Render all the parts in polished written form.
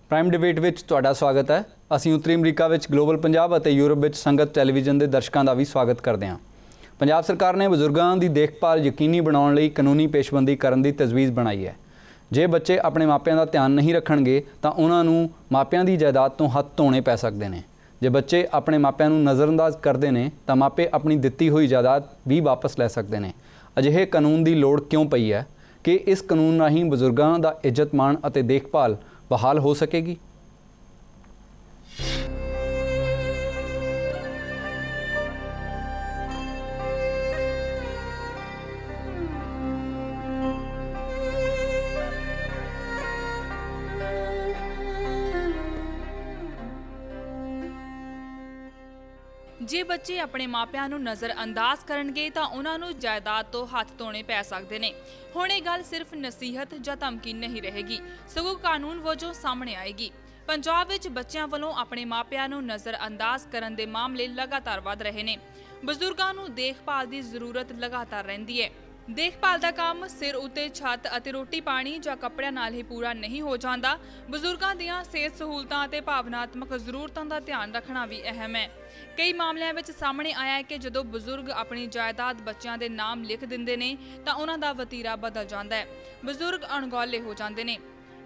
Prime debate ਵਿੱਚ ਤੁਹਾਡਾ ਸਵਾਗਤ ਹੈ। ਅਸੀਂ ਉੱਤਰੀ ਅਮਰੀਕਾ ਵਿੱਚ ਗਲੋਬਲ ਪੰਜਾਬ ਅਤੇ ਯੂਰਪ ਵਿੱਚ ਸੰਗਤ ਟੈਲੀਵਿਜ਼ਨ ਦੇ ਦਰਸ਼ਕਾਂ ਦਾ ਵੀ ਸਵਾਗਤ ਕਰਦੇ ਹਾਂ। ਪੰਜਾਬ ਸਰਕਾਰ ਨੇ ਬਜ਼ੁਰਗਾਂ ਦੀ ਦੇਖਭਾਲ ਯਕੀਨੀ ਬਣਾਉਣ ਲਈ ਕਾਨੂੰਨੀ ਪੇਸ਼ਬੰਦੀ ਕਰਨ ਦੀ ਤਜਵੀਜ਼ ਬਣਾਈ ਹੈ। ਜੇ ਬੱਚੇ ਆਪਣੇ ਮਾਪਿਆਂ ਦਾ ਧਿਆਨ ਨਹੀਂ ਰੱਖਣਗੇ ਤਾਂ ਉਹਨਾਂ ਨੂੰ ਮਾਪਿਆਂ ਦੀ ਜਾਇਦਾਦ ਤੋਂ ਹੱਥ ਧੋਣੇ ਪੈ ਸਕਦੇ ਨੇ। ਜੇ ਬੱਚੇ ਆਪਣੇ ਮਾਪਿਆਂ ਨੂੰ ਨਜ਼ਰਅੰਦਾਜ਼ ਕਰਦੇ ਨੇ ਤਾਂ ਮਾਪੇ ਆਪਣੀ ਦਿੱਤੀ ਹੋਈ ਜਾਇਦਾਦ ਵੀ ਵਾਪਸ ਲੈ ਸਕਦੇ ਨੇ। ਅਜਿਹੇ ਕਾਨੂੰਨ ਦੀ ਲੋੜ ਕਿਉਂ ਪਈ ਹੈ ਕਿ ਇਸ ਕਾਨੂੰਨ ਰਾਹੀਂ ਬਜ਼ੁਰਗਾਂ ਦਾ ਇੱਜ਼ਤ ਮਾਣ ਅਤੇ ਦੇਖਭਾਲ ਬਹਾਲ ਹੋ ਸਕੇਗੀ। ਜੇ ਬੱਚੇ ਆਪਣੇ ਮਾਪਿਆਂ ਨੂੰ ਨਜ਼ਰਅੰਦਾਜ਼ ਕਰਨਗੇ ਤਾਂ ਉਹਨਾਂ ਨੂੰ ਜਾਇਦਾਦ ਤੋਂ ਹੱਥ ਧੋਣੇ ਪੈ ਸਕਦੇ ਨੇ। ਹੁਣ ਇਹ ਗੱਲ ਸਿਰਫ ਨਸੀਹਤ ਜਾਂ ਧਮਕੀ ਨਹੀਂ ਰਹੇਗੀ, ਸਗੋਂ ਕਾਨੂੰਨ ਵਜੋਂ ਸਾਹਮਣੇ ਆਏਗੀ। ਪੰਜਾਬ ਵਿੱਚ ਬੱਚਿਆਂ ਵੱਲੋਂ ਆਪਣੇ ਮਾਪਿਆਂ ਨੂੰ ਨਜ਼ਰਅੰਦਾਜ਼ ਕਰਨ ਦੇ ਮਾਮਲੇ ਲਗਾਤਾਰ ਵਧ ਰਹੇ ਨੇ। ਬਜ਼ੁਰਗਾਂ ਨੂੰ ਦੇਖਭਾਲ ਦੀ ਜ਼ਰੂਰਤ ਲਗਾਤਾਰ ਰਹਿੰਦੀ ਹੈ। ਦੇਖਭਾਲ ਦਾ ਕੰਮ ਸਿਰ ਉੱਤੇ ਛੱਤ ਅਤੇ ਰੋਟੀ ਪਾਣੀ ਜਾਂ ਕੱਪੜਿਆਂ ਨਾਲ ਹੀ ਪੂਰਾ ਨਹੀਂ ਹੋ ਜਾਂਦਾ। ਬਜ਼ੁਰਗਾਂ ਦੀਆਂ ਸਿਹਤ ਸਹੂਲਤਾਂ ਅਤੇ ਭਾਵਨਾਤਮਕ ਜ਼ਰੂਰਤਾਂ ਦਾ ਧਿਆਨ ਰੱਖਣਾ ਵੀ ਅਹਿਮ ਹੈ। ਕਈ ਮਾਮਲਿਆਂ ਵਿੱਚ ਸਾਹਮਣੇ ਆਇਆ ਹੈ ਕਿ ਜਦੋਂ ਬਜ਼ੁਰਗ ਆਪਣੀ ਜਾਇਦਾਦ ਬੱਚਿਆਂ ਦੇ ਨਾਮ ਲਿਖ ਦਿੰਦੇ ਨੇ ਤਾਂ ਉਹਨਾਂ ਦਾ ਵਤੀਰਾ ਬਦਲ ਜਾਂਦਾ ਹੈ। ਬਜ਼ੁਰਗ ਅਣਗੌਲੇ ਹੋ ਜਾਂਦੇ ਨੇ।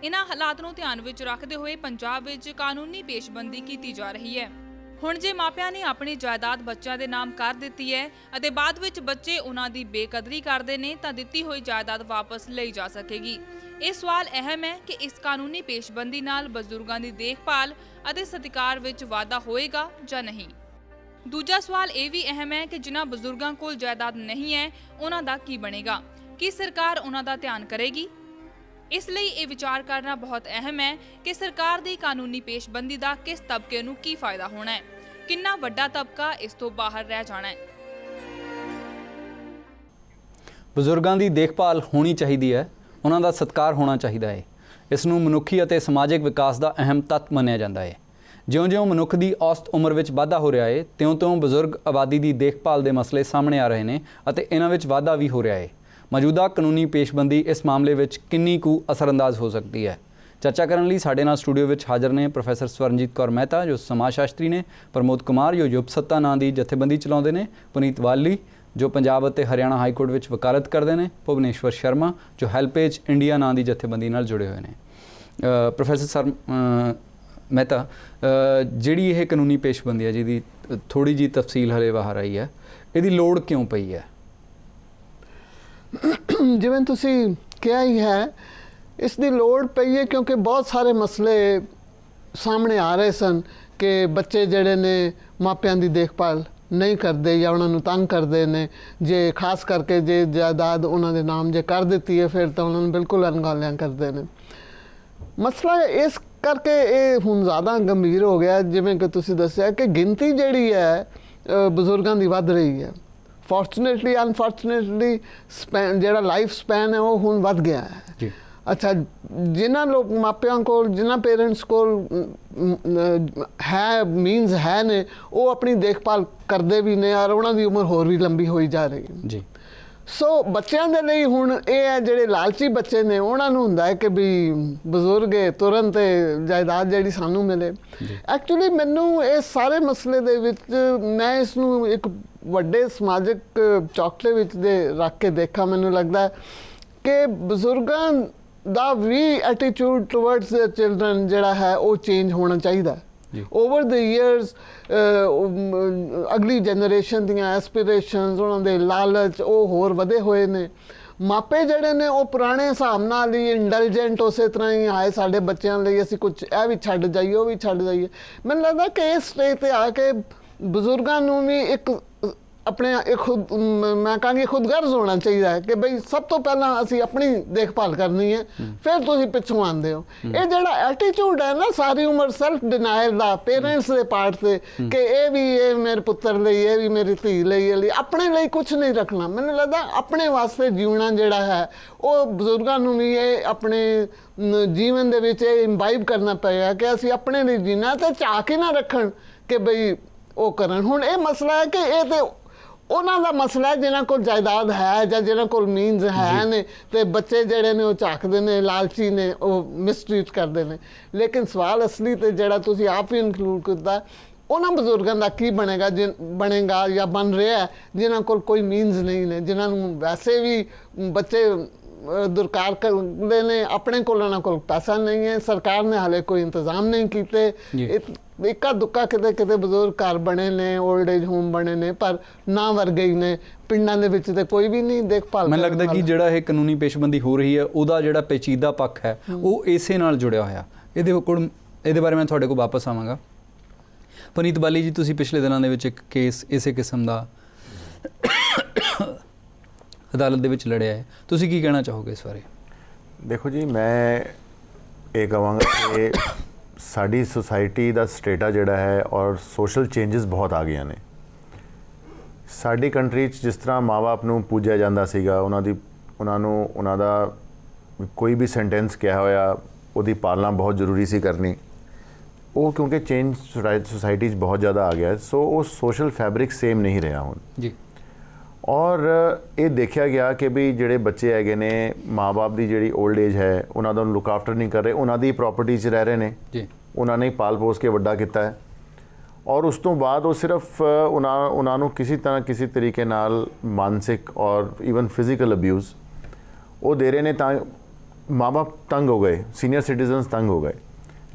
ਇਹਨਾਂ ਹਾਲਾਤ ਨੂੰ ਧਿਆਨ ਵਿੱਚ ਰੱਖਦੇ ਹੋਏ ਪੰਜਾਬ ਵਿੱਚ ਕਾਨੂੰਨੀ ਪੇਸ਼ਬੰਦੀ ਕੀਤੀ ਜਾ ਰਹੀ ਹੈ। ਹੁਣ ਜੇ ਮਾਪਿਆਂ ਨੇ ਆਪਣੀ ਜਾਇਦਾਦ ਬੱਚਿਆਂ ਦੇ ਨਾਮ ਕਰ ਦਿੱਤੀ ਹੈ ਅਤੇ ਬਾਅਦ ਵਿੱਚ ਬੱਚੇ ਉਹਨਾਂ ਦੀ ਬੇਕਦਰੀ ਕਰਦੇ ਨੇ ਤਾਂ ਦਿੱਤੀ ਹੋਈ ਜਾਇਦਾਦ ਵਾਪਸ ਲਈ ਜਾ ਸਕੇਗੀ। ਇਹ ਸਵਾਲ ਅਹਿਮ ਹੈ ਕਿ ਇਸ ਕਾਨੂੰਨੀ ਪੇਸ਼ਬੰਦੀ ਨਾਲ ਬਜ਼ੁਰਗਾਂ ਦੀ ਦੇਖਭਾਲ ਅਤੇ ਸਤਿਕਾਰ ਵਿੱਚ ਵਾਧਾ ਹੋਏਗਾ ਜਾਂ ਨਹੀਂ। ਦੂਜਾ ਸਵਾਲ ਇਹ ਵੀ ਅਹਿਮ ਹੈ ਕਿ ਜਿਨ੍ਹਾਂ ਬਜ਼ੁਰਗਾਂ ਕੋਲ ਜਾਇਦਾਦ ਨਹੀਂ ਹੈ ਉਹਨਾਂ ਦਾ ਕੀ ਬਣੇਗਾ। ਕੀ ਸਰਕਾਰ ਉਹਨਾਂ ਦਾ ਧਿਆਨ ਕਰੇਗੀ? ਇਸ ਲਈ ਇਹ ਵਿਚਾਰ ਕਰਨਾ ਬਹੁਤ ਅਹਿਮ ਹੈ ਕਿ ਸਰਕਾਰ ਦੀ ਕਾਨੂੰਨੀ ਪੇਸ਼ਬੰਦੀ ਦਾ ਕਿਸ ਤਬਕੇ ਨੂੰ ਕੀ ਫਾਇਦਾ ਹੋਣਾ ਹੈ, ਕਿੰਨਾ ਵੱਡਾ ਤਬਕਾ ਇਸ ਤੋਂ ਬਾਹਰ ਰਹਿ ਜਾਣਾ ਹੈ। ਬਜ਼ੁਰਗਾਂ ਦੀ ਦੇਖਭਾਲ ਹੋਣੀ ਚਾਹੀਦੀ ਹੈ, ਉਹਨਾਂ ਦਾ ਸਤਿਕਾਰ ਹੋਣਾ ਚਾਹੀਦਾ ਹੈ। ਇਸ ਨੂੰ ਮਨੁੱਖੀ ਅਤੇ ਸਮਾਜਿਕ ਵਿਕਾਸ ਦਾ ਅਹਿਮ ਤੱਤ ਮੰਨਿਆ ਜਾਂਦਾ ਹੈ। ਜਿਉਂ-ਜਿਉਂ ਮਨੁੱਖ ਦੀ ਔਸਤ ਉਮਰ ਵਿੱਚ ਵਾਧਾ ਹੋ ਰਿਹਾ ਹੈ, ਤਿਉਂ-ਤਿਉਂ ਬਜ਼ੁਰਗ ਆਬਾਦੀ ਦੀ ਦੇਖਭਾਲ ਦੇ ਮਸਲੇ ਸਾਹਮਣੇ ਆ ਰਹੇ ਨੇ ਅਤੇ ਇਹਨਾਂ ਵਿੱਚ ਵਾਧਾ ਵੀ ਹੋ ਰਿਹਾ ਹੈ। ਮੌਜੂਦਾ ਕਾਨੂੰਨੀ ਪੇਸ਼ਬੰਦੀ ਇਸ ਮਾਮਲੇ ਵਿੱਚ ਕਿੰਨੀ ਕੁ ਅਸਰਅੰਦਾਜ਼ ਹੋ ਸਕਦੀ ਹੈ? ਚਰਚਾ ਕਰਨ ਲਈ ਸਾਡੇ ਨਾਲ ਸਟੂਡੀਓ ਵਿੱਚ ਹਾਜ਼ਰ ਨੇ ਪ੍ਰੋਫੈਸਰ ਸਵਰਨਜੀਤ ਕੌਰ ਮਹਿਤਾ ਜੋ ਸਮਾਜ ਸ਼ਾਸਤਰੀ ਨੇ, ਪ੍ਰਮੋਦ ਕੁਮਾਰ ਜੋ ਯੁਵ ਸੱਤਾ ਨਾਂ ਦੀ ਜਥੇਬੰਦੀ ਚਲਾਉਂਦੇ ਨੇ, ਪੁਨੀਤ ਵਾਲੀ ਜੋ ਪੰਜਾਬ ਅਤੇ ਹਰਿਆਣਾ ਹਾਈ ਕੋਰਟ ਵਿੱਚ ਵਕਾਲਤ ਕਰਦੇ ਨੇ, ਭੁਵਨੇਸ਼ਵਰ ਸ਼ਰਮਾ ਜੋ ਹੈਲਪੇਜ ਇੰਡੀਆ ਨਾਂ ਦੀ ਜਥੇਬੰਦੀ ਨਾਲ ਜੁੜੇ ਹੋਏ ਨੇ। ਪ੍ਰੋਫੈਸਰ ਮਹਿਤਾ, ਜਿਹੜੀ ਇਹ ਕਾਨੂੰਨੀ ਪੇਸ਼ਬੰਦੀ ਹੈ ਜਿਹਦੀ ਥੋੜ੍ਹੀ ਜਿਹੀ ਤਫਸੀਲ ਹਲੇ ਬਾਹਰ ਆਈ ਹੈ, ਇਹਦੀ ਲੋੜ ਕਿਉਂ ਪਈ ਹੈ? ਜਿਵੇਂ ਤੁਸੀਂ ਕਿਹਾ ਹੀ ਹੈ, ਇਸ ਦੀ ਲੋੜ ਪਈ ਹੈ ਕਿਉਂਕਿ ਬਹੁਤ ਸਾਰੇ ਮਸਲੇ ਸਾਹਮਣੇ ਆ ਰਹੇ ਸਨ ਕਿ ਬੱਚੇ ਜਿਹੜੇ ਨੇ ਮਾਪਿਆਂ ਦੀ ਦੇਖਭਾਲ ਨਹੀਂ ਕਰਦੇ ਜਾਂ ਉਹਨਾਂ ਨੂੰ ਤੰਗ ਕਰਦੇ ਨੇ। ਜੇ ਖਾਸ ਕਰਕੇ ਜੇ ਜਾਇਦਾਦ ਉਹਨਾਂ ਦੇ ਨਾਮ ਜੇ ਕਰ ਦਿੱਤੀ ਹੈ ਫਿਰ ਤਾਂ ਉਹਨਾਂ ਨੂੰ ਬਿਲਕੁਲ ਅਣਗੌਲਿਆਂ ਕਰਦੇ ਨੇ। ਮਸਲਾ ਇਸ ਕਰਕੇ ਇਹ ਹੁਣ ਜ਼ਿਆਦਾ ਗੰਭੀਰ ਹੋ ਗਿਆ, ਜਿਵੇਂ ਕਿ ਤੁਸੀਂ ਦੱਸਿਆ ਕਿ ਗਿਣਤੀ ਜਿਹੜੀ ਹੈ ਬਜ਼ੁਰਗਾਂ ਦੀ ਵੱਧ ਰਹੀ ਹੈ। ਫੋਰਚੂਨੇਟਲੀ ਅਨਫੋਰਚੂਨੇਟਲੀ ਜਿਹੜਾ ਲਾਈਫ ਸਪੈਨ ਹੈ ਉਹ ਹੁਣ ਵੱਧ ਗਿਆ ਹੈ ਜੀ। ਅੱਛਾ, ਜਿਨ੍ਹਾਂ ਲੋਕ ਮਾਪਿਆਂ ਕੋਲ, ਜਿਨ੍ਹਾਂ ਪੇਰੈਂਟਸ ਕੋਲ ਹੈ ਮੀਨਸ ਹੈ ਨੇ, ਉਹ ਆਪਣੀ ਦੇਖਭਾਲ ਕਰਦੇ ਵੀ ਨੇ ਔਰ ਉਹਨਾਂ ਦੀ ਉਮਰ ਹੋਰ ਵੀ ਲੰਬੀ ਹੋਈ ਜਾ ਰਹੀ ਹੈ ਜੀ। ਸੋ ਬੱਚਿਆਂ ਦੇ ਲਈ ਹੁਣ ਇਹ ਹੈ, ਜਿਹੜੇ ਲਾਲਚੀ ਬੱਚੇ ਨੇ ਉਹਨਾਂ ਨੂੰ ਹੁੰਦਾ ਹੈ ਕਿ ਵੀ ਬਜ਼ੁਰਗ ਤੁਰੰਤ ਜਾਇਦਾਦ ਜਿਹੜੀ ਸਾਨੂੰ ਮਿਲੇ। ਐਕਚੁਅਲੀ ਮੈਨੂੰ ਇਸ ਸਾਰੇ ਮਸਲੇ ਦੇ ਵਿੱਚ ਮੈਂ ਇਸ ਨੂੰ ਇੱਕ ਵੱਡੇ ਸਮਾਜਿਕ ਚੌਕਲੇ ਵਿੱਚ ਰੱਖ ਕੇ ਦੇਖਾਂ। ਮੈਨੂੰ ਲੱਗਦਾ ਕਿ ਬਜ਼ੁਰਗਾਂ ਦਾ ਵੀ ਐਟੀਟਿਊਡ ਟੁਵਰਡਸ देयर ਚਿਲਡਰਨ ਜਿਹੜਾ ਹੈ ਉਹ ਚੇਂਜ ਹੋਣਾ ਚਾਹੀਦਾ। ਓਵਰ ਦ ਈਅਰਸ ਅਗਲੀ ਜਨਰੇਸ਼ਨ ਦੀਆਂ ਐਸਪੀਰੇਸ਼ਨਸ, ਉਹਨਾਂ ਦੇ ਲਾਲਚ ਉਹ ਹੋਰ ਵਧੇ ਹੋਏ ਨੇ। ਮਾਪੇ ਜਿਹੜੇ ਨੇ ਉਹ ਪੁਰਾਣੇ ਹਿਸਾਬ ਨਾਲ ਹੀ ਇੰਡਲਜੈਂਟ ਉਸੇ ਤਰ੍ਹਾਂ ਹੀ ਆਏ ਸਾਡੇ ਬੱਚਿਆਂ ਲਈ, ਅਸੀਂ ਕੁਝ ਇਹ ਵੀ ਛੱਡ ਜਾਈਏ ਉਹ ਵੀ ਛੱਡ ਜਾਈਏ। ਮੈਨੂੰ ਲੱਗਦਾ ਕਿ ਇਸ ਸਟੇਜ 'ਤੇ ਆ ਕੇ ਬਜ਼ੁਰਗਾਂ ਨੂੰ ਵੀ ਇੱਕ ਆਪਣੇ ਖੁਦ ਮੈਂ ਕਹਾਂਗੀ ਖੁਦਗਰਜ਼ ਹੋਣਾ ਚਾਹੀਦਾ ਹੈ ਕਿ ਬਈ ਸਭ ਤੋਂ ਪਹਿਲਾਂ ਅਸੀਂ ਆਪਣੀ ਦੇਖਭਾਲ ਕਰਨੀ ਹੈ, ਫਿਰ ਤੁਸੀਂ ਪਿੱਛੋਂ ਆਉਂਦੇ ਹੋ। ਇਹ ਜਿਹੜਾ ਐਟੀਟਿਊਡ ਹੈ ਨਾ ਸਾਰੀ ਉਮਰ ਸੈਲਫ ਡਿਨਾਇਲ ਦਾ ਪੇਰੈਂਟਸ ਦੇ ਪਾਰਟ 'ਤੇ ਕਿ ਇਹ ਮੇਰੇ ਪੁੱਤਰ ਲਈ, ਇਹ ਵੀ ਮੇਰੀ ਧੀ ਲਈ, ਆਪਣੇ ਲਈ ਕੁਝ ਨਹੀਂ ਰੱਖਣਾ। ਮੈਨੂੰ ਲੱਗਦਾ ਆਪਣੇ ਵਾਸਤੇ ਜਿਉਣਾ ਜਿਹੜਾ ਹੈ ਉਹ ਬਜ਼ੁਰਗਾਂ ਨੂੰ ਵੀ ਇਹ ਆਪਣੇ ਜੀਵਨ ਦੇ ਵਿੱਚ ਇਹ ਇੰਬਾਈਬ ਕਰਨਾ ਪਏਗਾ ਕਿ ਅਸੀਂ ਆਪਣੇ ਲਈ ਜੀਣਾ ਤੇ ਝਾਕ ਹੀ ਨਾ ਰੱਖਣ ਕਿ ਬਈ ਉਹ ਕਰਨ। ਹੁਣ ਇਹ ਮਸਲਾ ਹੈ ਕਿ ਇਹ ਤੇ ਉਹਨਾਂ ਦਾ ਮਸਲਾ ਹੈ ਜਿਨ੍ਹਾਂ ਕੋਲ ਜਾਇਦਾਦ ਹੈ ਜਾਂ ਜਿਨ੍ਹਾਂ ਕੋਲ ਮੀਨਸ ਹੈ ਨੇ, ਤੇ ਬੱਚੇ ਜਿਹੜੇ ਨੇ ਉਹ ਝਾਕਦੇ ਨੇ, ਲਾਲਚੀ ਨੇ, ਉਹ ਮਿਸਟ੍ਰੀਟ ਕਰਦੇ ਨੇ। ਲੇਕਿਨ ਸਵਾਲ ਅਸਲੀ ਤੇ ਜਿਹੜਾ ਤੁਸੀਂ ਆਪ ਹੀ ਇਨਕਲੂਡ ਕੀਤਾ, ਉਹਨਾਂ ਬਜ਼ੁਰਗਾਂ ਦਾ ਕੀ ਬਣੇਗਾ ਬਣੇਗਾ ਜਾਂ ਬਣ ਰਿਹਾ ਜਿਨ੍ਹਾਂ ਕੋਲ ਕੋਈ ਮੀਨਸ ਨਹੀਂ ਨੇ, ਜਿਨ੍ਹਾਂ ਨੂੰ ਵੈਸੇ ਵੀ ਬੱਚੇ ਦੁਰਕਾਰ ਕਰਦੇ ਨੇ, ਆਪਣੇ ਕੋਲ ਉਹਨਾਂ ਕੋਲ ਪੈਸਾ ਨਹੀਂ ਹੈ, ਸਰਕਾਰ ਨੇ ਹਾਲੇ ਕੋਈ ਇੰਤਜ਼ਾਮ ਨਹੀਂ ਕੀਤੇ। ਇੱਕਾ ਦੁੱਕਾ ਕਿਤੇ ਕਿਤੇ ਬਜ਼ੁਰਗ ਘਰ ਬਣੇ ਨੇ, 올ਡ ਏਜ ਹੋਮ ਬਣੇ ਨੇ, ਪਰ ਨਾ ਵਰਗੇ ਹੀ ਨੇ। ਪਿੰਡਾਂ ਦੇ ਵਿੱਚ ਤੇ ਕੋਈ ਵੀ ਨਹੀਂ ਦੇਖਭਾਲ। ਮੈਨੂੰ ਲੱਗਦਾ ਕਿ ਜਿਹੜਾ ਇਹ ਕਾਨੂੰਨੀ ਪੇਸ਼ਬੰਦੀ ਹੋ ਰਹੀ ਹੈ ਉਹਦਾ ਜਿਹੜਾ ਪੇਚੀਦਾ ਪੱਖ ਹੈ ਉਹ ਇਸੇ ਨਾਲ ਜੁੜਿਆ ਹੋਇਆ। ਇਹਦੇ ਬਾਰੇ ਮੈਂ ਤੁਹਾਡੇ ਕੋਲ ਵਾਪਸ ਆਵਾਂਗਾ। ਪਨੀਤ ਬਾਲੀ ਜੀ, ਤੁਸੀਂ ਪਿਛਲੇ ਦਿਨਾਂ ਦੇ ਵਿੱਚ ਇੱਕ ਕੇਸ ਇਸੇ ਕਿਸਮ ਦਾ ਅਦਾਲਤ ਦੇ ਵਿੱਚ ਲੜਿਆ ਹੈ, ਤੁਸੀਂ ਕੀ ਕਹਿਣਾ ਚਾਹੋਗੇ ਇਸ ਬਾਰੇ? ਦੇਖੋ ਜੀ, ਮੈਂ ਇਹ ਕਹਾਂਗਾ ਕਿ ਸਾਡੀ ਸੁਸਾਇਟੀ ਦਾ ਸਟੇਟਾ ਜਿਹੜਾ ਹੈ ਔਰ ਸੋਸ਼ਲ ਚੇਂਜਸ ਬਹੁਤ ਆ ਗਈਆਂ ਨੇ। ਸਾਡੀ ਕੰਟਰੀ 'ਚ ਜਿਸ ਤਰ੍ਹਾਂ ਮਾਂ-ਬਾਪ ਨੂੰ ਪੂਜਿਆ ਜਾਂਦਾ ਸੀਗਾ, ਉਹਨਾਂ ਦਾ ਕੋਈ ਵੀ ਸੈਂਟੈਂਸ ਕਿਹਾ ਹੋਇਆ ਉਹਦੀ ਪਾਲਣਾ ਬਹੁਤ ਜ਼ਰੂਰੀ ਸੀ ਕਰਨੀ, ਉਹ ਕਿਉਂਕਿ ਚੇਂਜ ਸੁਸਾਇਟੀ 'ਚ ਬਹੁਤ ਜ਼ਿਆਦਾ ਆ ਗਿਆ, ਸੋ ਉਹ ਸੋਸ਼ਲ ਫੈਬਰਿਕ ਸੇਮ ਨਹੀਂ ਰਿਹਾ ਹੁਣ ਜੀ। ਔਰ ਇਹ ਦੇਖਿਆ ਗਿਆ ਕਿ ਵੀ ਜਿਹੜੇ ਬੱਚੇ ਹੈਗੇ ਨੇ, ਮਾਂ-ਬਾਪ ਦੀ ਜਿਹੜੀ 올ਡ ਏਜ ਹੈ ਉਹਨਾਂ ਦਾ ਲੁੱਕ ਆਫਟਰ ਨਹੀਂ ਕਰ ਰਹੇ, ਉਹਨਾਂ ਦੀ ਪ੍ਰਾਪਰਟੀ 'ਚ ਰਹਿ ਰਹੇ ਨੇ ਜੀ, ਉਹਨਾਂ ਨੇ ਪਾਲ ਪੋਸ ਕੇ ਵੱਡਾ ਕੀਤਾ ਹੈ, ਔਰ ਉਸ ਤੋਂ ਬਾਅਦ ਉਹ ਸਿਰਫ ਉਹਨਾਂ ਨੂੰ ਕਿਸੇ ਤਰੀਕੇ ਨਾਲ ਮਾਨਸਿਕ ਔਰ ਈਵਨ ਫਿਜ਼ੀਕਲ ਅਬਿਊਜ਼ ਉਹ ਦੇ ਰਹੇ ਨੇ, ਤਾਂ ਮਾਂ-ਬਾਪ ਤੰਗ ਹੋ ਗਏ, ਸੀਨੀਅਰ ਸਿਟੀਜ਼ਨਸ ਤੰਗ ਹੋ ਗਏ।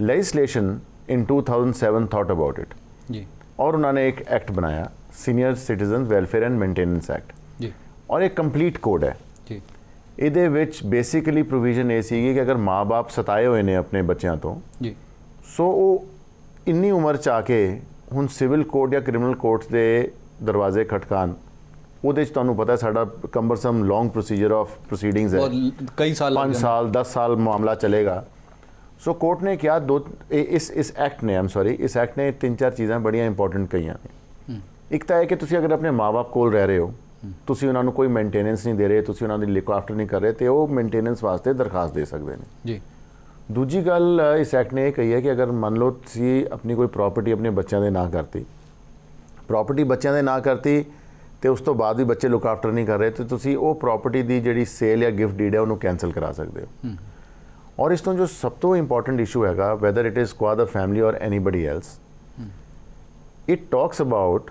Legislation in 2007 thought about it जी, और उन्होंने एक एक्ट बनाया, senior citizen welfare and maintenance act जी, और एक कंप्लीट कोड है जी। ਇਹਦੇ ਵਿੱਚ ਬੇਸਿਕਲੀ ਪ੍ਰੋਵੀਜ਼ਨ ਇਹ ਸੀਗੀ ਕਿ ਅਗਰ ਮਾਂ-ਬਾਪ ਸਤਾਏ ਹੋਏ ਨੇ ਆਪਣੇ ਬੱਚਿਆਂ ਤੋਂ ਜੀ, ਸੋ ਉਹ ਇੰਨੀ ਉਮਰ 'ਚ ਆ ਕੇ ਹੁਣ ਸਿਵਲ ਕੋਰਟ ਜਾਂ ਕ੍ਰਿਮੀਨਲ ਕੋਰਟਸ ਦੇ ਦਰਵਾਜ਼ੇ ਖਟਕਾਣ, ਉਹਦੇ 'ਚ ਤੁਹਾਨੂੰ ਪਤਾ ਸਾਡਾ ਕੰਬਰਸਮ ਲੌਂਗ ਪ੍ਰੋਸੀਜਰ ਆਫ ਪ੍ਰੋਸੀਡਿੰਗਸ ਹੈ, ਕਈ ਸਾਲ 5 ਸਾਲ 10 ਸਾਲ ਮਾਮਲਾ ਚਲੇਗਾ। ਸੋ ਕੋਰਟ ਨੇ ਕਿਹਾ ਇਸ ਐਕਟ ਨੇ ਇਸ ਐਕਟ ਨੇ 3-4 ਚੀਜ਼ਾਂ ਬੜੀਆਂ ਇੰਪੋਰਟੈਂਟ ਕਹੀਆਂ ਨੇ। ਇੱਕ ਤਾਂ ਇਹ ਕਿ ਤੁਸੀਂ ਅਗਰ ਆਪਣੇ ਮਾਂ-ਬਾਪ ਕੋਲ ਰਹਿ ਰਹੇ ਹੋ, ਤੁਸੀਂ ਉਹਨਾਂ ਨੂੰ ਕੋਈ ਮੇਨਟੇਨੈਂਸ ਨਹੀਂ ਦੇ ਰਹੇ, ਤੁਸੀਂ ਉਹਨਾਂ ਦੀ ਲੁੱਕ ਆਫਟਰ ਨਹੀਂ ਕਰ ਰਹੇ, ਤੇ ਉਹ ਮੇਨਟੇਨੈਂਸ ਵਾਸਤੇ ਦਰਖਾਸਤ ਦੇ ਸਕਦੇ ਨੇ ਜੀ। ਦੂਜੀ ਗੱਲ ਇਸ ਐਕਟ ਨੇ ਇਹ ਕਹੀ ਹੈ ਕਿ ਅਗਰ ਮੰਨ ਲਓ ਤੁਸੀਂ ਆਪਣੀ ਕੋਈ ਪ੍ਰਾਪਰਟੀ ਆਪਣੇ ਬੱਚਿਆਂ ਦੇ ਨਾਂ ਕਰਤੀ, ਤੇ ਉਸ ਤੋਂ ਬਾਅਦ ਵੀ ਬੱਚੇ ਲੁੱਕ ਆਫਟਰ ਨਹੀਂ ਕਰ ਰਹੇ, ਤੇ ਤੁਸੀਂ ਉਹ ਪ੍ਰਾਪਰਟੀ ਦੀ ਜਿਹੜੀ ਸੇਲ ਜਾਂ ਗਿਫਟ ਡੀਡ ਹੈ ਉਹਨੂੰ ਕੈਂਸਲ ਕਰਾ ਸਕਦੇ ਹੋ। ਔਰ ਇਸ ਤੋਂ ਜੋ ਸਭ ਤੋਂ ਇੰਪੋਰਟੈਂਟ ਇਸ਼ੂ ਹੈਗਾ, ਵੈਦਰ ਇਟ ਇਜ਼ ਸਕੁਆ ਦਾ family or anybody else, it talks about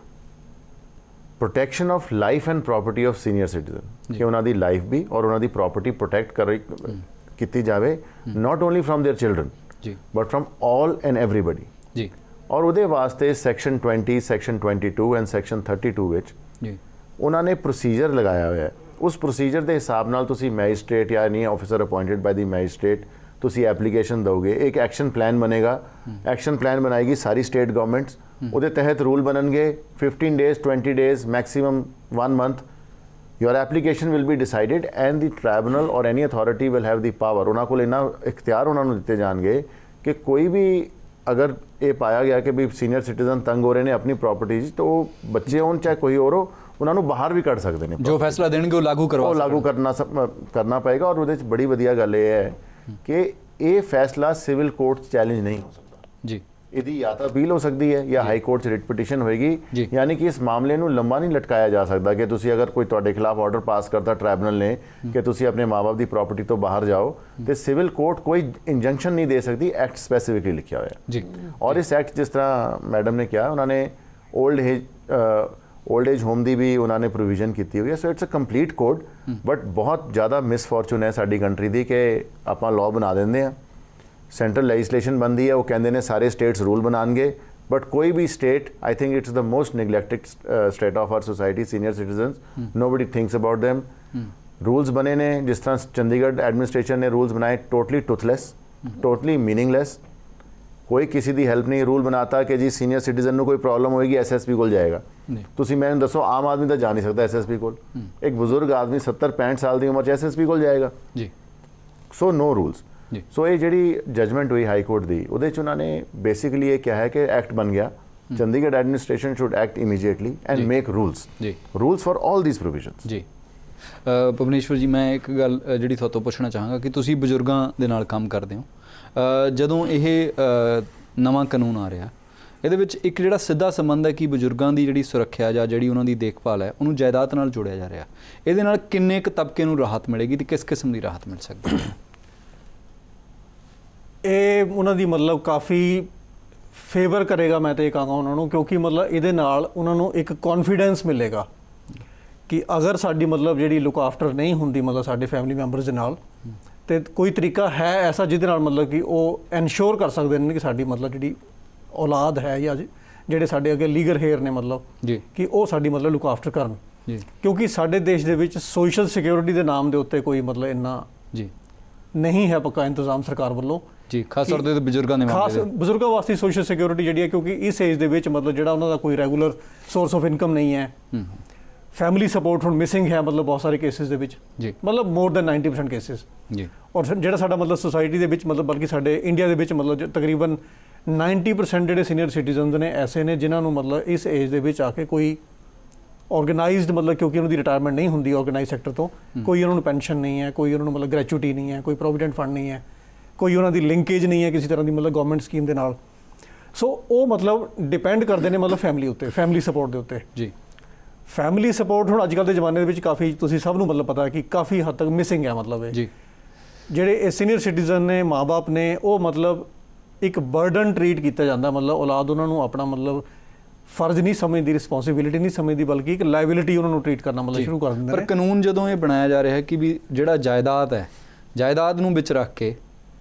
protection of life and property of senior citizen, ਕਿ ਉਹਨਾਂ ਦੀ ਲਾਈਫ ਵੀ ਔਰ ਉਹਨਾਂ ਦੀ ਪ੍ਰਾਪਰਟੀ ਪ੍ਰੋਟੈਕਟ ਕੀਤੀ ਜਾਵੇ, not only from their children but from all and everybody ਜੀ। ਔਰ ਉਹਦੇ ਵਾਸਤੇ ਸੈਕਸ਼ਨ 20, ਸੈਕਸ਼ਨ 22 ਐਂਡ ਸੈਕਸ਼ਨ 32 ਵਿੱਚ ਉਹਨਾਂ ਨੇ ਪ੍ਰੋਸੀਜਰ ਲਗਾਇਆ ਹੋਇਆ ਹੈ। ਉਸ ਪ੍ਰੋਸੀਜਰ ਦੇ ਹਿਸਾਬ ਨਾਲ ਤੁਸੀਂ ਮੈਜਿਸਟ੍ਰੇਟ ਜਾਂ ਨਹੀਂ ਆਫਿਸਰ ਅਪਾਇੰਟਡ ਬਾਈ ਦੀ ਮੈਜਿਸਟ੍ਰੇਟ ਤੁਸੀਂ ਐਪਲੀਕੇਸ਼ਨ ਦਿਓਗੇ, ਇੱਕ ਐਕਸ਼ਨ ਪਲਾਨ ਬਣੇਗਾ, ਐਕਸ਼ਨ ਪਲਾਨ ਬਣਾਏਗੀ ਸਾਰੀ ਸਟੇਟ ਗਵਰਨਮੈਂਟਸ, ਉਹਦੇ ਤਹਿਤ ਰੂਲ ਬਣਨਗੇ, 15 days 20 days maximum 1 month your application will be decided and the tribunal or any authority will have the power, ਉਹਨਾਂ ਕੋਲ ਇਹਨਾਂ ਇਖਤਿਆਰ ਉਹਨਾਂ ਨੂੰ ਦਿੱਤੇ ਜਾਣਗੇ ਕਿ ਕੋਈ ਵੀ ਅਗਰ ਇਹ ਪਾਇਆ ਗਿਆ ਕਿ ਵੀ ਸੀਨੀਅਰ ਸਿਟੀਜ਼ਨ ਤੰਗ ਹੋ ਰਹੇ ਨੇ ਆਪਣੀ ਪ੍ਰਾਪਰਟੀ 'ਚ, ਤਾਂ ਉਹ ਬੱਚੇ ਹੋਣ ਚਾਹੇ ਕੋਈ ਹੋਰ ਹੋ, ਉਹਨਾਂ ਨੂੰ ਬਾਹਰ ਵੀ ਕੱਢ ਸਕਦੇ ਨੇ। ਜੋ ਫੈਸਲਾ ਦੇਣਗੇ ਉਹ ਲਾਗੂ ਕਰਨਾ ਪਏਗਾ। ਔਰ ਉਹਦੇ 'ਚ ਬੜੀ ਵਧੀਆ ਗੱਲ ਇਹ ਹੈ ਕਿ ਇਹ ਫੈਸਲਾ ਸਿਵਲ ਕੋਰਟ 'ਚ ਚੈਲੰਜ ਨਹੀਂ ਹੋ ਸਕਦਾ ਜੀ, ਇਹਦੀ ਜਾਂ ਤਾਂ ਅਪੀਲ ਹੋ ਸਕਦੀ ਹੈ ਜਾਂ ਹਾਈ ਕੋਰਟ 'ਚ ਰਿਟ ਪਟੀਸ਼ਨ ਹੋਏਗੀ, ਯਾਨੀ ਕਿ ਇਸ ਮਾਮਲੇ ਨੂੰ ਲੰਬਾ ਨਹੀਂ ਲਟਕਾਇਆ ਜਾ ਸਕਦਾ ਕਿ ਤੁਸੀਂ ਅਗਰ ਕੋਈ ਤੁਹਾਡੇ ਖਿਲਾਫ ਆਰਡਰ ਪਾਸ ਕਰਤਾ ਟ੍ਰਾਈਬੂਨਲ ਨੇ ਕਿ ਤੁਸੀਂ ਆਪਣੇ ਮਾਂ-ਬਾਪ ਦੀ ਪ੍ਰਾਪਰਟੀ ਤੋਂ ਬਾਹਰ ਜਾਓ, ਤੇ ਸਿਵਲ ਕੋਰਟ ਕੋਈ ਇੰਜੰਕਸ਼ਨ ਨਹੀਂ ਦੇ ਸਕਦੀ, ਐਕਟ ਸਪੈਸੀਫਿਕਲੀ ਲਿਖਿਆ ਹੋਇਆ ਜੀ। ਔਰ ਇਸ ਐਕਟ ਜਿਸ ਤਰ੍ਹਾਂ ਮੈਡਮ ਨੇ ਕਿਹਾ, ਉਹਨਾਂ ਨੇ 올ਡ ਏਜ ਹੋਮ ਦੀ ਵੀ ਉਹਨਾਂ ਨੇ ਪ੍ਰੋਵੀਜ਼ਨ ਕੀਤੀ ਹੋਈ ਹੈ। So it's a complete code, but ਬਹੁਤ ਜ਼ਿਆਦਾ ਮਿਸਫੋਰਚੂਨ ਹੈ ਸਾਡੀ ਕੰਟਰੀ ਦੀ ਕਿ ਆਪਾਂ ਲਾਅ ਬਣਾ ਦਿੰਦੇ ਹਾਂ, ਸੈਂਟਰਲ ਲੈਜਿਸਲੇਸ਼ਨ ਬਣਦੀ ਹੈ, ਉਹ ਕਹਿੰਦੇ ਨੇ ਸਾਰੇ ਸਟੇਟਸ ਰੂਲ ਬਣਾਉਣਗੇ, ਬਟ ਕੋਈ ਵੀ state, I think it's the most neglected state of our society, senior citizens, nobody thinks about them। Rules ਬਣੇ ਨੇ, ਜਿਸ ਤਰ੍ਹਾਂ ਚੰਡੀਗੜ੍ਹ ਐਡਮਿਨਿਸਟ੍ਰੇਸ਼ਨ ਨੇ ਰੂਲਸ ਬਣਾਏ, ਟੋਟਲੀ ਟੁਥਲੈਸ, ਟੋਟਲੀ ਮੀਨਿੰਗਲੈਸ, ਕੋਈ ਕਿਸੇ ਦੀ ਹੈਲਪ ਨਹੀਂ। ਰੂਲ ਬਣਾਤਾ ਕਿ ਜੀ ਸੀਨੀਅਰ ਸਿਟੀਜ਼ਨ ਨੂੰ ਕੋਈ ਪ੍ਰੋਬਲਮ ਹੋਏਗੀ ਐਸਐਸਪੀ ਕੋਲ ਜਾਏਗਾ, ਤੁਸੀਂ ਮੈਨੂੰ ਦੱਸੋ ਆਮ ਆਦਮੀ ਤਾਂ ਜਾ ਨਹੀਂ ਸਕਦਾ ਐਸਐਸਪੀ ਕੋਲ, ਇੱਕ ਬਜ਼ੁਰਗ ਆਦਮੀ 70-65 ਸਾਲ ਦੀ ਉਮਰ 'ਚ ਐਸਐਸਪੀ ਕੋਲ ਜਾਏਗਾ ਜੀ। ਸੋ ਨੋ ਰੂਲਸ। ਸੋ ਇਹ ਜਿਹੜੀ ਜਜਮੈਂਟ ਹੋਈ ਹਾਈ ਕੋਰਟ ਦੀ, ਉਹਦੇ 'ਚ ਉਹਨਾਂ ਨੇ ਬੇਸਿਕਲੀ ਇਹ ਕਿਹਾ ਹੈ ਕਿ ਐਕਟ ਬਣ ਗਿਆ, Chandigarh administration should act immediately and make rules for all these provisions ਜੀ। ਭੁਵਨੇਸ਼ਵਰ ਜੀ, ਮੈਂ ਇੱਕ ਗੱਲ ਜਿਹੜੀ ਤੁਹਾਤੋਂ ਪੁੱਛਣਾ ਚਾਹਾਂਗਾ ਕਿ ਤੁਸੀਂ ਬਜ਼ੁਰਗਾਂ ਦੇ ਨਾਲ ਕੰਮ ਕਰਦੇ ਹੋ, ਜਦੋਂ ਇਹ ਨਵਾਂ ਕਾਨੂੰਨ ਆ ਰਿਹਾ, ਇਹਦੇ ਵਿੱਚ ਇੱਕ ਜਿਹੜਾ ਸਿੱਧਾ ਸੰਬੰਧ ਹੈ ਕਿ ਬਜ਼ੁਰਗਾਂ ਦੀ ਜਿਹੜੀ ਸੁਰੱਖਿਆ ਜਾਂ ਜਿਹੜੀ ਉਹਨਾਂ ਦੀ ਦੇਖਭਾਲ ਹੈ ਉਹਨੂੰ ਜਾਇਦਾਦ ਨਾਲ ਜੋੜਿਆ ਜਾ ਰਿਹਾ। ਇਹਦੇ ਨਾਲ ਕਿੰਨੇ ਕੁ ਤਬਕੇ ਨੂੰ ਰਾਹਤ ਮਿਲੇਗੀ ਤੇ ਕਿਸ ਕਿਸਮ ਦੀ ਰਾਹਤ ਮਿਲ ਸਕਦੀ ਹੈ? ਇਹ ਉਹਨਾਂ ਦੀ ਮਤਲਬ ਕਾਫੀ ਫੇਵਰ ਕਰੇਗਾ, ਮੈਂ ਤਾਂ ਇਹ ਕਹਾਂਗਾ ਉਹਨਾਂ ਨੂੰ, ਕਿਉਂਕਿ ਮਤਲਬ ਇਹਦੇ ਨਾਲ ਉਹਨਾਂ ਨੂੰ ਇੱਕ ਕੌਨਫੀਡੈਂਸ ਮਿਲੇਗਾ ਕਿ ਅਗਰ ਸਾਡੀ ਮਤਲਬ ਜਿਹੜੀ ਲੁੱਕ ਆਫਟਰ ਨਹੀਂ ਹੁੰਦੀ ਮਤਲਬ ਸਾਡੇ ਫੈਮਿਲੀ ਮੈਂਬਰਸ ਦੇ ਨਾਲ, ਤੇ ਕੋਈ ਤਰੀਕਾ ਹੈ ਐਸਾ ਜਿਹਦੇ ਨਾਲ ਮਤਲਬ ਕਿ ਉਹ ਐਨਸ਼ੋਰ ਕਰ ਸਕਦੇ ਨੇ ਕਿ ਸਾਡੀ ਮਤਲਬ ਜਿਹੜੀ ਔਲਾਦ ਹੈ ਜਾਂ ਜਿਹੜੇ ਸਾਡੇ ਅੱਗੇ ਲੀਗਲ ਹੇਅਰ ਨੇ ਮਤਲਬ ਜੀ ਕਿ ਉਹ ਸਾਡੀ ਮਤਲਬ ਲੁੱਕ ਆਫਟਰ ਕਰਨ। ਜੀ ਕਿਉਂਕਿ ਸਾਡੇ ਦੇਸ਼ ਦੇ ਵਿੱਚ ਸੋਸ਼ਲ ਸਿਕਿਉਰਿਟੀ ਦੇ ਨਾਮ ਦੇ ਉੱਤੇ ਕੋਈ ਮਤਲਬ ਇੰਨਾ ਜੀ ਨਹੀਂ ਹੈ ਪੱਕਾ ਇੰਤਜ਼ਾਮ ਸਰਕਾਰ ਵੱਲੋਂ। ਜੀ ਖਾਸ ਤੌਰ ਤੇ ਬਜ਼ੁਰਗਾਂ ਦੇ ਖਾਸ ਮਾਮਲੇ ਦੇ ਬਜ਼ੁਰਗਾਂ ਵਾਸਤੇ ਸੋਸ਼ਲ ਸਿਕਿਉਰਿਟੀ ਜਿਹੜੀ ਹੈ, ਕਿਉਂਕਿ ਇਸ ਏਜ ਦੇ ਵਿੱਚ ਮਤਲਬ ਜਿਹੜਾ ਉਹਨਾਂ ਦਾ ਕੋਈ ਰੈਗੂਲਰ ਸੋਰਸ ਆਫ ਇਨਕਮ ਨਹੀਂ ਹੈ, ਫੈਮਿਲੀ ਸਪੋਰਟ ਹੁਣ ਮਿਸਿੰਗ ਹੈ ਮਤਲਬ ਬਹੁਤ ਸਾਰੇ ਕੇਸਿਸ ਦੇ ਵਿੱਚ, ਜੀ ਮਤਲਬ ਮੋਰ ਦੈਨ 90% ਕੇਸਿਸ। ਜੀ ਔਰ ਜਿਹੜਾ ਸਾਡਾ ਮਤਲਬ ਸੋਸਾਇਟੀ ਦੇ ਵਿੱਚ ਮਤਲਬ ਬਲਕਿ ਸਾਡੇ ਇੰਡੀਆ ਦੇ ਵਿੱਚ ਮਤਲਬ ਤਕਰੀਬਨ 90% ਜਿਹੜੇ ਸੀਨੀਅਰ ਸਿਟੀਜ਼ਨਸ ਨੇ ਐਸੇ ਨੇ ਜਿਨ੍ਹਾਂ ਨੂੰ ਮਤਲਬ ਇਸ ਏਜ ਦੇ ਵਿੱਚ ਆ ਕੇ ਕੋਈ ਆਰਗੇਨਾਈਜ਼ਡ ਮਤਲਬ ਕਿਉਂਕਿ ਉਹਨਾਂ ਦੀ ਰਿਟਾਇਰਮੈਂਟ ਨਹੀਂ ਹੁੰਦੀ ਆਰਗੇਨਾਈਜ਼ ਸੈਕਟਰ ਤੋਂ, ਕੋਈ ਉਹਨਾਂ ਨੂੰ ਪੈਨਸ਼ਨ ਨਹੀਂ ਹੈ, ਕੋਈ ਉਹਨਾਂ ਨੂੰ ਮਤਲਬ ਗ੍ਰੈਚੁਇਟੀ ਨਹੀਂ ਹੈ, ਕੋਈ ਪ੍ਰੋਵੀਡੈਂਟ ਫੰਡ ਨਹੀਂ ਹੈ, ਕੋਈ ਉਹਨਾਂ ਦੀ ਲਿੰਕੇਜ ਨਹੀਂ ਹੈ ਕਿਸੇ ਤਰ੍ਹਾਂ ਦੀ ਮਤਲਬ ਗਵਰਨਮੈਂਟ ਸਕੀਮ ਦੇ ਨਾਲ। ਸੋ ਉਹ ਮਤਲਬ ਡਿਪੈਂਡ ਕਰਦੇ ਨੇ ਮਤਲਬ ਫੈਮਿਲੀ ਉੱਤੇ, ਫੈਮਿਲੀ ਸਪੋਰਟ ਦੇ ਉੱਤੇ। ਜੀ ਫੈਮਿਲੀ ਸਪੋਰਟ ਹੁਣ ਅੱਜ ਕੱਲ੍ਹ ਦੇ ਜ਼ਮਾਨੇ ਦੇ ਵਿੱਚ ਕਾਫੀ, ਤੁਸੀਂ ਸਭ ਨੂੰ ਮਤਲਬ ਪਤਾ ਹੈ ਕਿ ਕਾਫੀ ਹੱਦ ਤੱਕ ਮਿਸਿੰਗ ਹੈ ਮਤਲਬ ਇਹ। ਜੀ ਜਿਹੜੇ ਇਹ ਸੀਨੀਅਰ ਸਿਟੀਜ਼ਨ ਨੇ, ਮਾਂ-ਬਾਪ ਨੇ, ਉਹ ਮਤਲਬ ਇੱਕ ਬਰਡਨ ਟਰੀਟ ਕੀਤਾ ਜਾਂਦਾ, ਮਤਲਬ ਔਲਾਦ ਉਹਨਾਂ ਨੂੰ ਆਪਣਾ ਮਤਲਬ ਫਰਜ਼ ਨਹੀਂ ਸਮਝਦੀ, ਰਿਸਪੌਂਸਿਬਿਲਿਟੀ ਨਹੀਂ ਸਮਝਦੀ, ਬਲਕਿ ਇੱਕ ਲਾਇਬਿਲਿਟੀ ਉਹਨਾਂ ਨੂੰ ਟਰੀਟ ਕਰਨਾ ਮਤਲਬ ਸ਼ੁਰੂ ਕਰ ਦਿੰਦੇ ਨੇ। ਪਰ ਕਾਨੂੰਨ ਜਦੋਂ ਇਹ ਬਣਾਇਆ ਜਾ ਰਿਹਾ ਹੈ ਕਿ ਵੀ ਜਿਹੜਾ ਜਾਇਦਾਦ ਹੈ, ਜਾਇਦਾਦ ਨੂੰ ਵਿੱਚ ਰੱਖ ਕੇ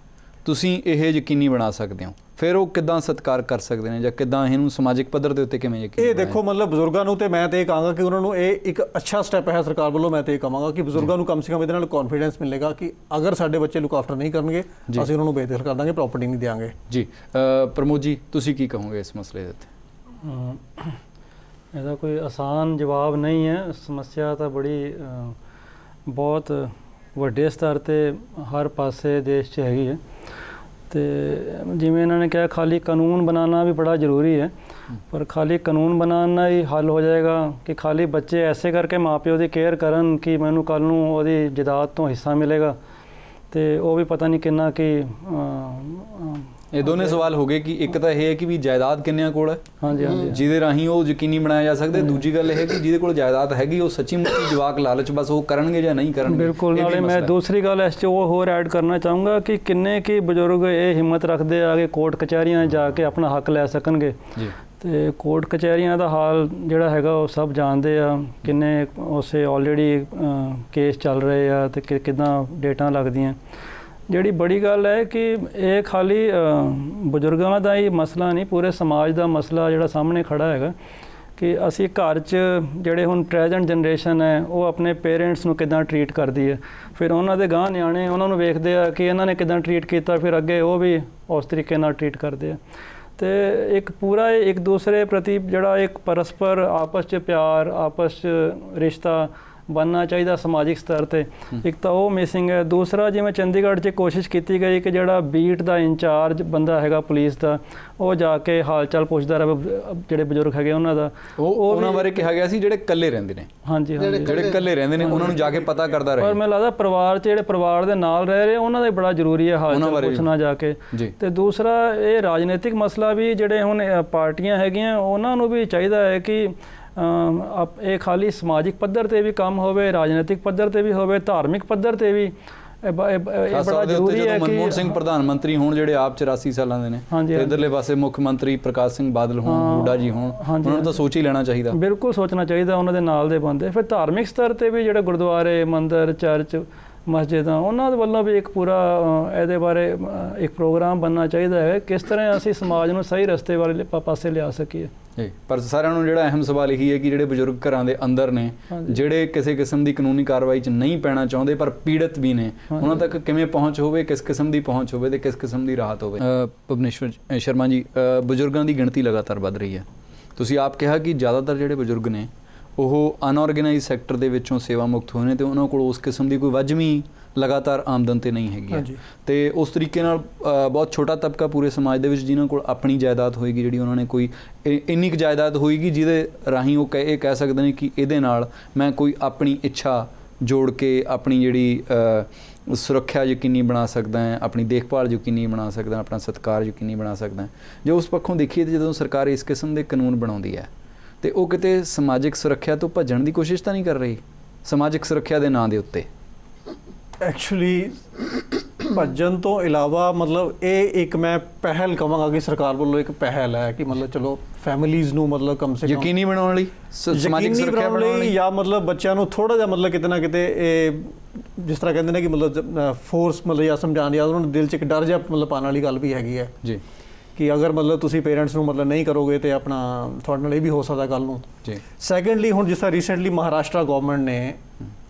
ਤੁਸੀਂ ਇਹ ਯਕੀਨੀ ਬਣਾ ਸਕਦੇ ਹੋ, ਫਿਰ ਉਹ ਕਿੱਦਾਂ ਸਤਿਕਾਰ ਕਰ ਸਕਦੇ ਨੇ ਜਾਂ ਕਿੱਦਾਂ ਇਹਨੂੰ ਸਮਾਜਿਕ ਪੱਧਰ ਦੇ ਉੱਤੇ ਕਿਵੇਂ ਯਕੀਨੀ ਇਹ ਦੇਖੋ ਮਤਲਬ ਬਜ਼ੁਰਗਾਂ ਨੂੰ, ਤੇ ਮੈਂ ਤੇ ਇਹ ਕਹਾਂਗਾ ਕਿ ਉਹਨਾਂ ਨੂੰ ਇਹ ਇੱਕ ਅੱਛਾ ਸਟੈਪ ਹੈ ਸਰਕਾਰ ਵੱਲੋਂ। ਮੈਂ ਤੇ ਇਹ ਕਹਾਂਗਾ ਕਿ ਬਜ਼ੁਰਗਾਂ ਨੂੰ ਕਮ ਸੇ ਕਮ ਇਹਦੇ ਨਾਲ ਕੌਨਫੀਡੈਂਸ ਮਿਲੇਗਾ ਕਿ ਅਗਰ ਸਾਡੇ ਬੱਚੇ ਲੁੱਕ ਆਫਟਰ ਨਹੀਂ ਕਰਨਗੇ ਅਸੀਂ ਉਹਨਾਂ ਨੂੰ ਬੇਦਖਲ ਕਰ ਦਾਂਗੇ, ਪ੍ਰਾਪਰਟੀ ਨਹੀਂ ਦਿਆਂਗੇ। ਜੀ ਪ੍ਰਮੋਦ ਜੀ ਤੁਸੀਂ ਕੀ ਕਹੋਗੇ ਇਸ ਮਸਲੇ ਦੇ ਉੱਤੇ? ਇਹਦਾ ਕੋਈ ਆਸਾਨ ਜਵਾਬ ਨਹੀਂ ਹੈ। ਸਮੱਸਿਆ ਤਾਂ ਬੜੀ ਬਹੁਤ ਵੱਡੇ ਸਤਰ ਤੇ ਹਰ ਪਾਸੇ ਦੇਸ਼ 'ਚ ਹੈਗੀ ਹੈ। ਤੇ ਜਿਵੇਂ ਇਹਨਾਂ ਨੇ ਕਿਹਾ ਖਾਲੀ ਕਾਨੂੰਨ ਬਣਾਉਣਾ ਵੀ ਬੜਾ ਜ਼ਰੂਰੀ ਹੈ, ਪਰ ਖਾਲੀ ਕਾਨੂੰਨ ਬਣਾਉਣਾ ਹੀ ਹੱਲ ਹੋ ਜਾਏਗਾ ਕਿ ਖਾਲੀ ਬੱਚੇ ਐਸੇ ਕਰਕੇ ਮਾਪਿਓ ਦੀ ਕੇਅਰ ਕਰਨ ਕਿ ਮੈਨੂੰ ਕੱਲ੍ਹ ਨੂੰ ਉਹਦੀ ਜਾਇਦਾਦ ਤੋਂ ਹਿੱਸਾ ਮਿਲੇਗਾ, ਤੇ ਉਹ ਵੀ ਪਤਾ ਨਹੀਂ ਕਿੰਨਾ ਕਿ ਇਹ ਦੋਨੇ ਸਵਾਲ ਹੋ ਗਏ ਕਿ ਇੱਕ ਤਾਂ ਇਹ ਹੈ ਕਿ ਵੀ ਜਾਇਦਾਦ ਕਿੰਨਿਆਂ ਕੋਲ ਹੈ, ਹਾਂਜੀ ਹਾਂਜੀ ਜਿਹਦੇ ਰਾਹੀਂ ਉਹ ਯਕੀਨੀ ਬਣਾਇਆ ਜਾ ਸਕਦਾ। ਦੂਜੀ ਗੱਲ ਇਹ ਹੈ ਕਿ ਜਿਹਦੇ ਕੋਲ ਜਾਇਦਾਦ ਹੈਗੀ ਉਹ ਸੱਚੀ ਮੁੱਚੀ ਜਵਾਕ ਲਾਲਚ ਬਸ ਉਹ ਕਰਨਗੇ ਜਾਂ ਨਹੀਂ ਕਰਨਗੇ। ਬਿਲਕੁਲ। ਨਾਲੇ ਮੈਂ ਦੂਸਰੀ ਗੱਲ ਇਸ 'ਚ ਉਹ ਹੋਰ ਐਡ ਕਰਨਾ ਚਾਹੂੰਗਾ ਕਿ ਕਿੰਨੇ ਕੀ ਬਜ਼ੁਰਗ ਇਹ ਹਿੰਮਤ ਰੱਖਦੇ ਆ ਕਿ ਕੋਰਟ ਕਚਹਿਰੀਆਂ ਜਾ ਕੇ ਆਪਣਾ ਹੱਕ ਲੈ ਸਕਣਗੇ। ਜੀ ਤੇ ਕੋਰਟ ਕਚਹਿਰੀਆਂ ਦਾ ਹਾਲ ਜਿਹੜਾ ਹੈਗਾ ਉਹ ਸਭ ਜਾਣਦੇ ਆ, ਕਿੰਨੇ ਉਸੇ ਆਲਰੇਡੀ ਕੇਸ ਚੱਲ ਰਹੇ ਆ ਤੇ ਕਿੱਦਾਂ ਡੇਟਾਂ ਲੱਗਦੀਆਂ। ਜਿਹੜੀ ਬੜੀ ਗੱਲ ਹੈ ਕਿ ਇਹ ਖਾਲੀ ਬਜ਼ੁਰਗਾਂ ਦਾ ਹੀ ਮਸਲਾ ਨਹੀਂ, ਪੂਰੇ ਸਮਾਜ ਦਾ ਮਸਲਾ ਜਿਹੜਾ ਸਾਹਮਣੇ ਖੜਾ ਹੈਗਾ ਕਿ ਅਸੀਂ ਘਰ 'ਚ ਜਿਹੜੇ ਹੁਣ ਪ੍ਰੈਜ਼ੈਂਟ ਜਨਰੇਸ਼ਨ ਹੈ ਉਹ ਆਪਣੇ ਪੇਰੈਂਟਸ ਨੂੰ ਕਿੱਦਾਂ ਟਰੀਟ ਕਰਦੀ ਹੈ, ਫਿਰ ਉਹਨਾਂ ਦੇ ਗਾਂਹ ਨਿਆਣੇ ਉਹਨਾਂ ਨੂੰ ਵੇਖਦੇ ਆ ਕਿ ਇਹਨਾਂ ਨੇ ਕਿੱਦਾਂ ਟਰੀਟ ਕੀਤਾ, ਫਿਰ ਅੱਗੇ ਉਹ ਵੀ ਉਸ ਤਰੀਕੇ ਨਾਲ ਟਰੀਟ ਕਰਦੇ ਆ। ਤੇ ਇੱਕ ਪੂਰਾ ਇੱਕ ਦੂਸਰੇ ਪ੍ਰਤੀ ਜਿਹੜਾ ਇੱਕ ਪਰਸਪਰ ਆਪਸ 'ਚ ਪਿਆਰ, ਆਪਸ 'ਚ ਰਿਸ਼ਤਾ ਬਣਨਾ ਚਾਹੀਦਾ ਸਮਾਜਿਕ ਸਤਰ ਤੇ, ਇੱਕ ਤਾਂ ਉਹ ਮਿਸਿੰਗ ਹੈ। ਦੂਸਰਾ ਜਿਵੇਂ ਚੰਡੀਗੜ੍ਹ 'ਚ ਕੋਸ਼ਿਸ਼ ਕੀਤੀ ਗਈ ਕਿ ਜਿਹੜਾ ਬੀਟ ਦਾ ਇੰਚਾਰਜ ਬੰਦਾ ਹੈਗਾ ਪੁਲਿਸ ਦਾ, ਉਹ ਜਾ ਕੇ ਹਾਲ ਚਾਲ ਪੁੱਛਦਾ ਰਹੇ ਜਿਹੜੇ ਬਜ਼ੁਰਗ ਹੈਗੇ ਉਹਨਾਂ ਦਾ, ਉਹਨਾਂ ਬਾਰੇ ਕਿਹਾ ਗਿਆ ਸੀ ਜਿਹੜੇ ਇਕੱਲੇ ਰਹਿੰਦੇ ਨੇ। ਹਾਂਜੀ ਹਾਂਜੀ, ਜਿਹੜੇ ਇਕੱਲੇ ਰਹਿੰਦੇ ਨੇ ਉਹਨਾਂ ਨੂੰ ਜਾ ਕੇ ਪਤਾ ਕਰਦਾ ਰਹੇ। ਪਰ ਮੈਨੂੰ ਲੱਗਦਾ ਪਰਿਵਾਰ 'ਚ ਜਿਹੜੇ ਪਰਿਵਾਰ ਦੇ ਨਾਲ ਰਹਿ ਰਹੇ ਉਹਨਾਂ ਦਾ ਬੜਾ ਜ਼ਰੂਰੀ ਹੈ ਹਾਲ ਚਾਲ ਪੁੱਛਣਾ ਜਾ ਕੇ। ਤੇ ਦੂਸਰਾ ਇਹ ਰਾਜਨੀਤਿਕ ਮਸਲਾ ਵੀ, ਜਿਹੜੇ ਹੁਣ ਪਾਰਟੀਆਂ ਹੈਗੀਆਂ ਉਹਨਾਂ ਨੂੰ ਵੀ ਚਾਹੀਦਾ ਹੈ ਕਿ ਇਹ ਖਾਲੀ ਸਮਾਜਿਕ ਪੱਧਰ ਤੇ ਵੀ ਕੰਮ ਹੋਵੇ, ਰਾਜਨੀਤਿਕ ਪੱਧਰ ਤੇ ਵੀ ਹੋਵੇ, ਧਾਰਮਿਕ ਪੱਧਰ ਤੇ ਵੀ ਇਹ ਬੜਾ ਜ਼ਰੂਰੀ ਹੈ ਕਿ ਮਨਮੋਹਨ ਸਿੰਘ ਪ੍ਰਧਾਨ ਮੰਤਰੀ ਹੋਣ ਜਿਹੜੇ ਆਪ 84 ਸਾਲਾਂ ਦੇ ਨੇ, ਇਧਰਲੇ ਪਾਸੇ ਮੁੱਖ ਮੰਤਰੀ ਪ੍ਰਕਾਸ਼ ਸਿੰਘ ਬਾਦਲ ਹੋਣ, ਹੁੱਡਾ ਜੀ ਹੋਣ, ਉਹਨਾਂ ਨੂੰ ਤਾਂ ਸੋਚ ਹੀ ਲੈਣਾ ਚਾਹੀਦਾ। ਬਿਲਕੁਲ ਸੋਚਣਾ ਚਾਹੀਦਾ ਉਹਨਾਂ ਦੇ ਨਾਲ ਦੇ ਬੰਦੇ। ਫਿਰ ਧਾਰਮਿਕ ਸਤਰ ਤੇ ਵੀ ਜਿਹੜੇ ਗੁਰਦੁਆਰੇ, ਮੰਦਿਰ, ਚਰਚ, ਮਸਜਿਦਾਂ, ਉਹਨਾਂ ਦੇ ਵੱਲੋਂ ਵੀ ਇੱਕ ਪੂਰਾ ਇਹਦੇ ਬਾਰੇ ਇੱਕ ਪ੍ਰੋਗਰਾਮ ਬਣਨਾ ਚਾਹੀਦਾ ਹੈ ਕਿਸ ਤਰ੍ਹਾਂ ਅਸੀਂ ਸਮਾਜ ਨੂੰ ਸਹੀ ਰਸਤੇ ਵਾਲੇ ਪਾਸੇ ਲਿਆ ਸਕੀਏ। ਪਰ ਸਾਰਿਆਂ ਨੂੰ ਜਿਹੜਾ ਅਹਿਮ ਸਵਾਲ ਇਹੀ ਹੈ ਕਿ ਜਿਹੜੇ ਬਜ਼ੁਰਗ ਘਰਾਂ ਦੇ ਅੰਦਰ ਨੇ, ਜਿਹੜੇ ਕਿਸੇ ਕਿਸਮ ਦੀ ਕਾਨੂੰਨੀ ਕਾਰਵਾਈ 'ਚ ਨਹੀਂ ਪੈਣਾ ਚਾਹੁੰਦੇ ਪਰ ਪੀੜਤ ਵੀ ਨੇ, ਉਹਨਾਂ ਤੱਕ ਕਿਵੇਂ ਪਹੁੰਚ ਹੋਵੇ, ਕਿਸ ਕਿਸਮ ਦੀ ਪਹੁੰਚ ਹੋਵੇ ਤੇ ਕਿਸ ਕਿਸਮ ਦੀ ਰਾਹਤ ਹੋਵੇ। ਭੁਵਨੇਸ਼ਵਰ ਸ਼ਰਮਾ ਜੀ, ਬਜ਼ੁਰਗਾਂ ਦੀ ਗਿਣਤੀ ਲਗਾਤਾਰ ਵੱਧ ਰਹੀ ਹੈ। ਤੁਸੀਂ ਆਪ ਕਿਹਾ ਕਿ ਜ਼ਿਆਦਾਤਰ ਜਿਹੜੇ ਬਜ਼ੁਰਗ ਨੇ ਉਹ ਅਨਆਰਗੇਨਾਈਜ਼ ਸੈਕਟਰ ਦੇ ਵਿੱਚੋਂ ਸੇਵਾ ਮੁਕਤ ਹੋਏ ਨੇ ਤੇ ਉਹਨਾਂ ਕੋਲ ਉਸ ਕਿਸਮ ਦੀ ਕੋਈ ਵਾਜਵੀ ਲਗਾਤਾਰ ਆਮਦਨ ਤੇ ਨਹੀਂ ਹੈਗੀ ਹੈ। ਤੇ ਉਸ ਤਰੀਕੇ ਨਾਲ ਬਹੁਤ ਛੋਟਾ ਤਬਕਾ ਪੂਰੇ ਸਮਾਜ ਦੇ ਵਿੱਚ ਜਿਨ੍ਹਾਂ ਕੋਲ ਆਪਣੀ ਜਾਇਦਾਦ ਹੋਏਗੀ, ਜਿਹੜੀ ਉਹਨਾਂ ਨੇ ਕੋਈ ਇੰਨੀ ਕੁ ਜਾਇਦਾਦ ਹੋਏਗੀ ਜਿਹਦੇ ਰਾਹੀਂ ਉਹ ਇਹ ਕਹਿ ਸਕਦੇ ਨੇ ਕਿ ਇਹਦੇ ਨਾਲ ਮੈਂ ਕੋਈ ਆਪਣੀ ਇੱਛਾ ਜੋੜ ਕੇ ਆਪਣੀ ਜਿਹੜੀ ਸੁਰੱਖਿਆ ਯਕੀਨੀ ਬਣਾ ਸਕਦਾ ਹੈ, ਆਪਣੀ ਦੇਖਭਾਲ ਯਕੀਨੀ ਬਣਾ ਸਕਦਾ, ਆਪਣਾ ਸਤਿਕਾਰ ਯਕੀਨੀ ਬਣਾ ਸਕਦਾ। ਜੇ ਉਸ ਪੱਖੋਂ ਦੇਖੀਏ ਤਾਂ ਜਦੋਂ ਸਰਕਾਰ ਇਸ ਕਿਸਮ ਦੇ ਕਾਨੂੰਨ ਬਣਾਉਂਦੀ ਹੈ ਤੇ ਉਹ ਕਿਤੇ ਸਮਾਜਿਕ ਸੁਰੱਖਿਆ ਤੋਂ ਭੱਜਣ ਦੀ ਕੋਸ਼ਿਸ਼ ਤਾਂ ਨਹੀਂ ਕਰ ਰਹੀ ਸਮਾਜਿਕ ਸੁਰੱਖਿਆ ਦੇ ਨਾਂ ਦੇ ਉੱਤੇ? ਐਕਚੁਅਲੀ ਭੱਜਣ ਤੋਂ ਇਲਾਵਾ ਮਤਲਬ ਇਹ ਇੱਕ ਮੈਂ ਪਹਿਲ ਕਵਾਂਗਾ ਕਿ ਸਰਕਾਰ ਵੱਲੋਂ ਇੱਕ ਪਹਿਲ ਹੈ ਕਿ ਮਤਲਬ ਚਲੋ ਫੈਮਿਲੀਜ਼ ਨੂੰ ਮਤਲਬ ਕਮ ਸੇ ਕਮ ਯਕੀਨੀ ਬਣਾਉਣ ਲਈ ਸਮਾਜਿਕ ਯਕੀਨੀ ਸੁਰੱਖਿਆ ਬਣਾਉਣ ਲਈ ਜਾਂ ਮਤਲਬ ਬੱਚਿਆਂ ਨੂੰ ਥੋੜਾ ਜਿਹਾ ਮਤਲਬ ਕਿਤੇ ਨਾ ਕਿਤੇ ਇਹ ਜਿਸ ਤਰ੍ਹਾਂ ਕਹਿੰਦੇ ਨੇ ਕਿ ਮਤਲਬ ਫੋਰਸ ਮਤਲਬ ਜਾਂ ਸਮਝਾਉਣ ਜਾਂ ਉਹਨਾਂ ਨੂੰ ਦਿਲ 'ਚ ਇੱਕ ਡਰ ਜਿਹਾ ਮਤਲਬ ਪਾਉਣ ਵਾਲੀ ਗੱਲ ਵੀ ਹੈਗੀ ਹੈ ਜੀ ਕਿ ਅਗਰ ਮਤਲਬ ਤੁਸੀਂ ਪੇਰੈਂਟਸ ਨੂੰ ਮਤਲਬ ਨਹੀਂ ਕਰੋਗੇ ਤੇ ਆਪਣਾ ਤੁਹਾਡੇ ਨਾਲ ਇਹ ਵੀ ਹੋ ਸਕਦਾ ਕੱਲ ਨੂੰ। ਜੀ ਸੈਕੰਡਲੀ ਹੁਣ ਜਿਸ ਤਰ੍ਹਾਂ ਰੀਸੈਂਟਲੀ ਮਹਾਰਾਸ਼ਟਰ ਗਵਰਨਮੈਂਟ ਨੇ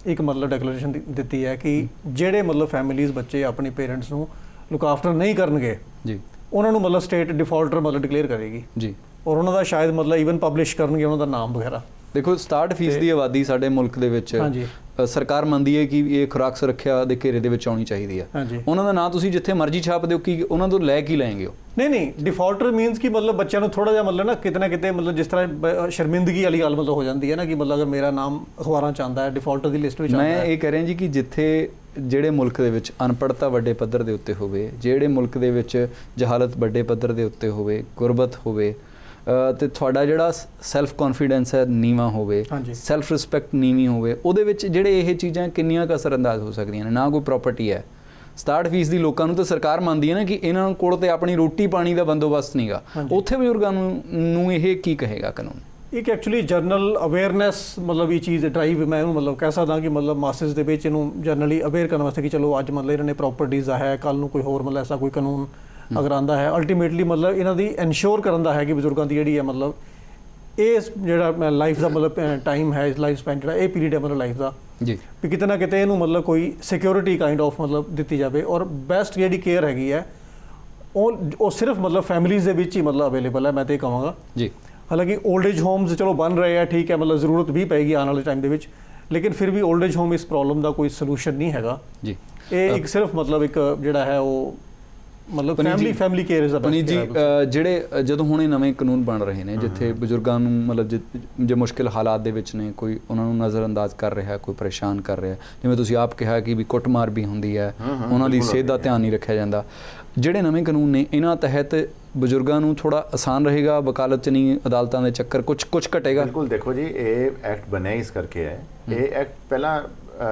ਇੱਕ ਮਤਲਬ ਡੈਕਲੇਰੇਸ਼ਨ ਦਿੱਤੀ ਹੈ ਕਿ ਜਿਹੜੇ ਮਤਲਬ ਫੈਮਿਲੀਜ਼ ਬੱਚੇ ਆਪਣੇ ਪੇਰੈਂਟਸ ਨੂੰ ਲੁੱਕ ਆਫਟਰ ਨਹੀਂ ਕਰਨਗੇ ਜੀ ਉਹਨਾਂ ਨੂੰ ਮਤਲਬ ਸਟੇਟ ਡਿਫਾਲਟਰ ਮਤਲਬ ਡਿਕਲੇਅਰ ਕਰੇਗੀ ਜੀ ਔਰ ਉਹਨਾਂ ਦਾ ਸ਼ਾਇਦ ਮਤਲਬ ਈਵਨ ਪਬਲਿਸ਼ ਕਰਨਗੇ ਉਹਨਾਂ ਦਾ ਨਾਮ ਵਗੈਰਾ। ਦੇਖੋ 67% ਦੀ ਆਬਾਦੀ ਸਾਡੇ ਮੁਲਕ ਦੇ ਵਿੱਚ ਹਾਂਜੀ ਸਰਕਾਰ ਮੰਨਦੀ ਹੈ ਕਿ ਇਹ ਖੁਰਾਕ ਸੁਰੱਖਿਆ ਦੇ ਘੇਰੇ ਦੇ ਵਿੱਚ ਆਉਣੀ ਚਾਹੀਦੀ ਹੈ। ਹਾਂਜੀ ਉਹਨਾਂ ਦਾ ਨਾਂ ਤੁਸੀਂ ਜਿੱਥੇ ਮਰਜ਼ੀ ਛਾਪ ਦਿਓ ਕਿ ਉਹਨਾਂ ਤੋਂ ਲੈ ਕੀ ਲੈਣਗੇ ਉਹ? ਨਹੀਂ ਡਿਫਾਲਟਰ ਮੀਨਸ ਕਿ ਮਤਲਬ ਬੱਚਿਆਂ ਨੂੰ ਥੋੜਾ ਜਿਹਾ ਮਤਲਬ ਨਾ ਕਿਤੇ ਨਾ ਕਿਤੇ ਮਤਲਬ ਜਿਸ ਤਰ੍ਹਾਂ ਸ਼ਰਮਿੰਦਗੀ ਵਾਲੀ ਗੱਲ ਮਤਲਬ ਹੋ ਜਾਂਦੀ ਹੈ ਨਾ ਕਿ ਮਤਲਬ ਅਗਰ ਮੇਰਾ ਨਾਮ ਅਖਬਾਰਾਂ 'ਚ ਆਉਂਦਾ ਹੈ ਡਿਫਾਲਟਰ ਦੀ ਲਿਸਟ ਵਿੱਚ ਆਉਂਦਾ ਮੈਂ ਹੈ। ਇਹ ਕਹਿ ਰਿਹਾ ਜੀ ਕਿ ਜਿੱਥੇ ਜਿਹੜੇ ਮੁਲਕ ਦੇ ਵਿੱਚ ਅਨਪੜ੍ਹਤਾ ਵੱਡੇ ਪੱਧਰ ਦੇ ਉੱਤੇ ਹੋਵੇ, ਜਿਹੜੇ ਮੁਲਕ ਦੇ ਵਿੱਚ ਜਹਾਲਤ ਵੱਡੇ ਪੱਧਰ ਦੇ ਉੱਤੇ ਹੋਵੇ, ਗੁਰਬਤ ਹੋਵੇ ਤੇ ਤੁਹਾਡਾ ਜਿਹੜਾ ਸੈਲਫ ਕੌਨਫੀਡੈਂਸ ਹੈ ਨੀਵਾਂ ਹੋਵੇ, ਹਾਂਜੀ। ਸੈਲਫ ਰਿਸਪੈਕਟ ਨੀਵੀਂ ਹੋਵੇ, ਉਹਦੇ ਵਿੱਚ ਜਿਹੜੇ ਇਹ ਚੀਜ਼ਾਂ ਕਿੰਨੀਆਂ ਕੁ ਅਸਰਅੰਦਾਜ਼ ਹੋ ਸਕਦੀਆਂ ਨੇ? ਨਾ ਕੋਈ ਪ੍ਰੋਪਰਟੀ ਹੈ 67% ਦੀ ਲੋਕਾਂ ਨੂੰ ਤਾਂ ਸਰਕਾਰ ਮੰਨਦੀ ਹੈ ਨਾ ਕਿ ਇਹਨਾਂ ਕੋਲ ਤੇ ਆਪਣੀ ਰੋਟੀ ਪਾਣੀ ਦਾ ਬੰਦੋਬਸਤ ਨਹੀਂਗਾ, ਉੱਥੇ ਬਜ਼ੁਰਗਾਂ ਨੂੰ ਇਹ ਕੀ ਕਹੇਗਾ ਕਾਨੂੰਨ? ਇੱਕ ਐਕਚੁਅਲੀ ਜਰਨਲ ਅਵੇਅਰਨੈਸ ਮਤਲਬ ਇਹ ਚੀਜ਼ ਡਰਾਈਵ ਮੈਂ ਇਹਨੂੰ ਮਤਲਬ ਕਹਿ ਸਕਦਾ ਕਿ ਮਤਲਬ ਮਾਸਸ ਦੇ ਵਿੱਚ ਇਹਨੂੰ ਜਰਨਲੀ ਅਵੇਅਰ ਕਰਨ ਵਾਸਤੇ ਕਿ ਚਲੋ ਅੱਜ ਮਤਲਬ ਇਹਨਾਂ ਨੇ ਪ੍ਰਾਪਰਟੀਜ਼ ਦਾ ਹੈ, ਕੱਲ ਨੂੰ ਕੋਈ ਹੋਰ ਮਤਲਬ ਐਸਾ ਕੋਈ ਕਾਨੂੰਨ ਅਗਰ ਆਉਂਦਾ ਹੈ ਅਲਟੀਮੇਟਲੀ ਮਤਲਬ ਇਹਨਾਂ ਦੀ ਇਨਸ਼ੋਰ ਕਰਨ ਦਾ ਹੈ ਕਿ ਬਜ਼ੁਰਗਾਂ ਦੀ ਜਿਹੜੀ ਹੈ ਮਤਲਬ ਇਹ ਜਿਹੜਾ ਲਾਈਫ ਦਾ ਮਤਲਬ ਟਾਈਮ ਹੈ, ਲਾਈਫ ਸਪੈਨ ਜਿਹੜਾ ਇਹ ਪੀਰੀਅਡ ਹੈ ਮਤਲਬ ਲਾਈਫ ਦਾ ਜੀ ਵੀ ਕਿਤੇ ਨਾ ਕਿਤੇ ਇਹਨੂੰ ਮਤਲਬ ਕੋਈ ਸਿਕਿਉਰਿਟੀ ਕਾਈਂਡ ਆਫ ਮਤਲਬ ਦਿੱਤੀ ਜਾਵੇ ਔਰ ਬੈਸਟ ਜਿਹੜੀ ਕੇਅਰ ਹੈਗੀ ਹੈ ਉਹ ਸਿਰਫ ਮਤਲਬ ਫੈਮਿਲੀਜ਼ ਦੇ ਵਿੱਚ ਹੀ ਮਤਲਬ ਅਵੇਲੇਬਲ ਹੈ ਮੈਂ ਤਾਂ ਇਹ ਕਹਾਂਗਾ ਜੀ। ਹਾਲਾਂਕਿ 올ਡ ਏਜ ਹੋਮਸ ਚਲੋ ਬਣ ਰਹੇ ਆ ਠੀਕ ਹੈ ਮਤਲਬ ਜ਼ਰੂਰਤ ਵੀ ਪਏਗੀ ਆਉਣ ਵਾਲੇ ਟਾਈਮ ਦੇ ਵਿੱਚ ਲੇਕਿਨ ਫਿਰ ਵੀ 올ਡ ਏਜ ਹੋਮ ਇਸ ਪ੍ਰੋਬਲਮ ਦਾ ਕੋਈ ਸੋਲੂਸ਼ਨ ਨਹੀਂ ਹੈਗਾ ਜੀ। ਇਹ ਇੱਕ ਸਿਰਫ ਮਤਲਬ ਇੱਕ ਜਿਹੜਾ ਹੈ ਉਹ ਮਤਲਬ ਪਨੀਤ ਜੀ, family care is the Puneet ਜੀ ਜਿਹੜੇ ਜਦੋਂ ਹੁਣ ਇਹ ਨਵੇਂ ਕਾਨੂੰਨ ਬਣ ਰਹੇ ਨੇ ਜਿੱਥੇ ਬਜ਼ੁਰਗਾਂ ਨੂੰ ਮਤਲਬ ਜੇ ਮੁਸ਼ਕਿਲ ਹਾਲਾਤ ਦੇ ਵਿੱਚ ਨੇ, ਕੋਈ ਉਹਨਾਂ ਨੂੰ ਨਜ਼ਰਅੰਦਾਜ਼ ਕਰ ਰਿਹਾ, ਕੋਈ ਪਰੇਸ਼ਾਨ ਕਰ ਰਿਹਾ, ਜਿਵੇਂ ਤੁਸੀਂ ਆਪ ਕਿਹਾ ਕਿ ਵੀ ਕੁੱਟਮਾਰ ਵੀ ਹੁੰਦੀ ਹੈ, ਉਹਨਾਂ ਦੀ ਸਿਹਤ ਦਾ ਧਿਆਨ ਨਹੀਂ ਰੱਖਿਆ ਜਾਂਦਾ, ਜਿਹੜੇ ਨਵੇਂ ਕਾਨੂੰਨ ਨੇ ਇਹਨਾਂ ਤਹਿਤ ਬਜ਼ੁਰਗਾਂ ਨੂੰ ਥੋੜਾ ਆਸਾਨ ਰਹੇਗਾ, ਵਕਾਲਤ 'ਚ ਨਹੀਂ, ਅਦਾਲਤਾਂ ਦੇ ਚੱਕਰ ਕੁਝ ਘਟੇਗਾ? ਬਿਲਕੁਲ। ਦੇਖੋ ਜੀ ਇਹ ਐਕਟ ਬਣਿਆ ਇਸ ਕਰਕੇ ਹੈ, ਇਹ ਐਕਟ ਪਹਿਲਾਂ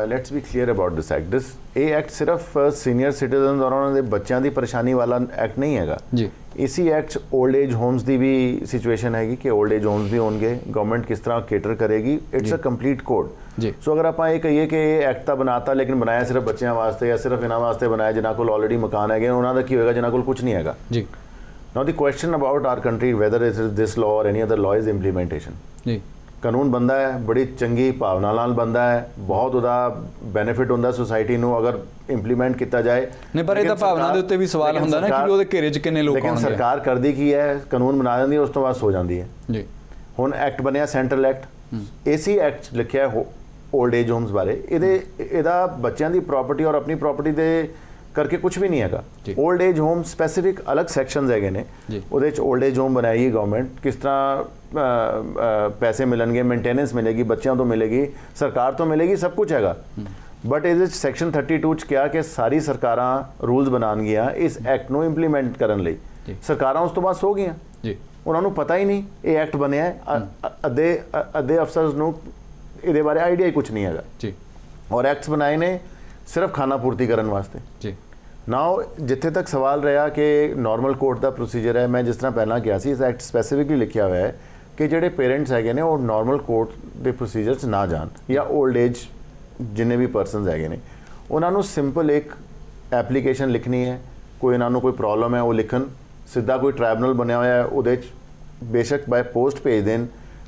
let's B clear about this act. ਇਹ ਐਕਟ ਸਿਰਫ ਸੀਨੀਅਰ ਸਿਟੀਜ਼ਨਸ ਔਰ ਉਹਨਾਂ ਦੇ ਬੱਚਿਆਂ ਦੀ ਪਰੇਸ਼ਾਨੀ ਵਾਲਾ ਐਕਟ ਨਹੀਂ ਹੈਗਾ ਜੀ। ਇਸੀ ਐਕਟ 올ਡ ਏਜ ਹੋਮਸ ਦੀ ਵੀ ਸਿਚੁਏਸ਼ਨ ਹੈਗੀ ਕਿ 올ਡ ਏਜ ਹੋਮਸ ਵੀ ਹੋਣਗੇ, ਗਵਰਨਮੈਂਟ ਕਿਸ ਤਰ੍ਹਾਂ ਕੇਟਰ ਕਰੇਗੀ, ਇਟਸ ਅ ਕੰਪਲੀਟ ਕੋਡ। ਜੀ। ਸੋ ਅਗਰ ਆਪਾਂ ਇਹ ਕਹੀਏ ਕਿ ਇਹ ਐਕਟ ਤਾਂ ਬਣਾਤਾ ਲੇਕਿਨ ਬਣਾਇਆ ਸਿਰਫ ਬੱਚਿਆਂ ਵਾਸਤੇ ਜਾਂ ਸਿਰਫ ਇਹਨਾਂ ਵਾਸਤੇ ਬਣਾਇਆ ਜਿਨ੍ਹਾਂ ਕੋਲ ਆਲਰੇਡੀ ਮਕਾਨ ਹੈਗੇ, ਉਹਨਾਂ ਦਾ ਕੀ ਹੋਏਗਾ ਜਿਨ੍ਹਾਂ ਕੋਲ ਕੁਝ ਨਹੀਂ ਹੈਗਾ? ਜੀ। Now the question about our country whether it is this law or any other law is implementation. ਜੀ। ਕਾਨੂੰਨ ਬਣਦਾ ਹੈ ਬੜੀ ਚੰਗੀ ਭਾਵਨਾ ਨਾਲ ਬਣਦਾ ਹੈ, ਬਹੁਤ ਉਹਦਾ ਬੈਨੀਫਿਟ ਹੁੰਦਾ ਸੋਸਾਇਟੀ ਨੂੰ ਅਗਰ ਇੰਪਲੀਮੈਂਟ ਕੀਤਾ ਜਾਏ। ਨਹੀਂ ਪਰ ਇਹ ਤਾਂ ਭਾਵਨਾ ਦੇ ਉੱਤੇ ਵੀ ਸਵਾਲ ਹੁੰਦਾ ਨਾ ਕਿ ਉਹਦੇ ਘੇਰੇ 'ਚ ਕਿੰਨੇ ਲੋਕ ਆਉਣਗੇ। ਲੇਕਿਨ ਸਰਕਾਰ ਕਰਦੀ ਕੀ ਹੈ, ਕਾਨੂੰਨ ਬਣਾ ਦਿੰਦੀ ਹੈ, ਉਸ ਤੋਂ ਬਾਅਦ ਸੋ ਜਾਂਦੀ ਹੈ। ਜੀ। ਹੁਣ ਐਕਟ ਬਣਿਆ ਸੈਂਟਰਲ ਐਕਟ, ਏਸੀ ਐਕਟ ਲਿਖਿਆ 올ਡ ਏਜ ਹੋਮਸ ਬਾਰੇ, ਇਹਦਾ ਬੱਚਿਆਂ ਦੀ ਪ੍ਰਾਪਰਟੀ ਔਰ ਆਪਣੀ ਪ੍ਰਾਪਰਟੀ ਦੇ ਕਰਕੇ ਕੁਝ ਵੀ ਨਹੀਂ ਹੈਗਾ। 올ਡ ਏਜ ਹੋਮ ਸਪੈਸੀਫਿਕ ਅਲੱਗ ਸੈਕਸ਼ਨਸ ਹੈਗੇ ਨੇ, ਉਹਦੇ ਚ 올ਡ ਏਜ ਹੋਮ ਬਣਾਈ ਗਵਰਨਮੈਂਟ, ਕਿਸ ਤਰ੍ਹਾਂ ਪੈਸੇ ਮਿਲਣਗੇ, ਮੇਨਟੇਨੈਂਸ ਮਿਲੇਗੀ, ਬੱਚਿਆਂ ਤੋਂ ਮਿਲੇਗੀ, ਸਰਕਾਰ ਤੋਂ ਮਿਲੇਗੀ, ਸਭ ਕੁਝ ਹੈਗਾ। ਬਟ ਇਹਦੇ ਚ ਸੈਕਸ਼ਨ 32 ਚ ਕਿਹਾ ਕਿ ਸਾਰੀ ਸਰਕਾਰਾਂ ਰੂਲਸ ਬਣਾਉਣਗੀਆਂ ਇਸ ਐਕਟ ਨੂੰ ਇੰਪਲੀਮੈਂਟ ਕਰਨ ਲਈ। ਸਰਕਾਰਾਂ ਉਸ ਤੋਂ ਬਾਅਦ ਸੋ ਗਈਆਂ, ਉਹਨਾਂ ਨੂੰ ਪਤਾ ਹੀ ਨਹੀਂ ਇਹ ਐਕਟ ਬਣਿਆ ਹੈ, ਅੱਧੇ ਅਫਸਰਸ ਨੂੰ ਇਹਦੇ ਬਾਰੇ ਆਈਡੀਆ ਹੀ ਕੁਝ ਨਹੀਂ ਹੈਗਾ ਜੀ। ਔਰ ਐਕਟਸ ਬਣਾਏ ਨੇ ਸਿਰਫ ਖਾਣਾ ਪੂਰਤੀ ਕਰਨ ਵਾਸਤੇ ਜੀ। ਨਾਓ ਜਿੱਥੇ ਤੱਕ ਸਵਾਲ ਰਿਹਾ ਕਿ ਨਾਰਮਲ ਕੋਰਟ ਦਾ ਪ੍ਰੋਸੀਜਰ ਹੈ, ਮੈਂ ਜਿਸ ਤਰ੍ਹਾਂ ਪਹਿਲਾਂ ਕਿਹਾ ਸੀ ਇਸ ਐਕਟ ਸਪੈਸੀਫਿਕਲੀ ਲਿਖਿਆ ਹੋਇਆ ਹੈ ਕਿ ਜਿਹੜੇ ਪੇਰੈਂਟਸ ਹੈਗੇ ਨੇ ਉਹ ਨਾਰਮਲ ਕੋਰਟ ਦੇ ਪ੍ਰੋਸੀਜਰ 'ਚ ਨਾ ਜਾਣ, ਜਾਂ 올ਡ ਏਜ ਜਿੰਨੇ ਵੀ ਪਰਸਨਸ ਹੈਗੇ ਨੇ ਉਹਨਾਂ ਨੂੰ ਸਿੰਪਲ ਇੱਕ ਐਪਲੀਕੇਸ਼ਨ ਲਿਖਣੀ ਹੈ, ਕੋਈ ਇਹਨਾਂ ਨੂੰ ਕੋਈ ਪ੍ਰੋਬਲਮ ਹੈ ਉਹ ਲਿਖਣ, ਸਿੱਧਾ ਕੋਈ ਟ੍ਰਾਈਬੂਨਲ ਬਣਿਆ ਹੋਇਆ ਹੈ ਉਹਦੇ 'ਚ ਬੇਸ਼ੱਕ ਬਾਏ ਪੋਸਟ ਭੇਜ ਦੇਣ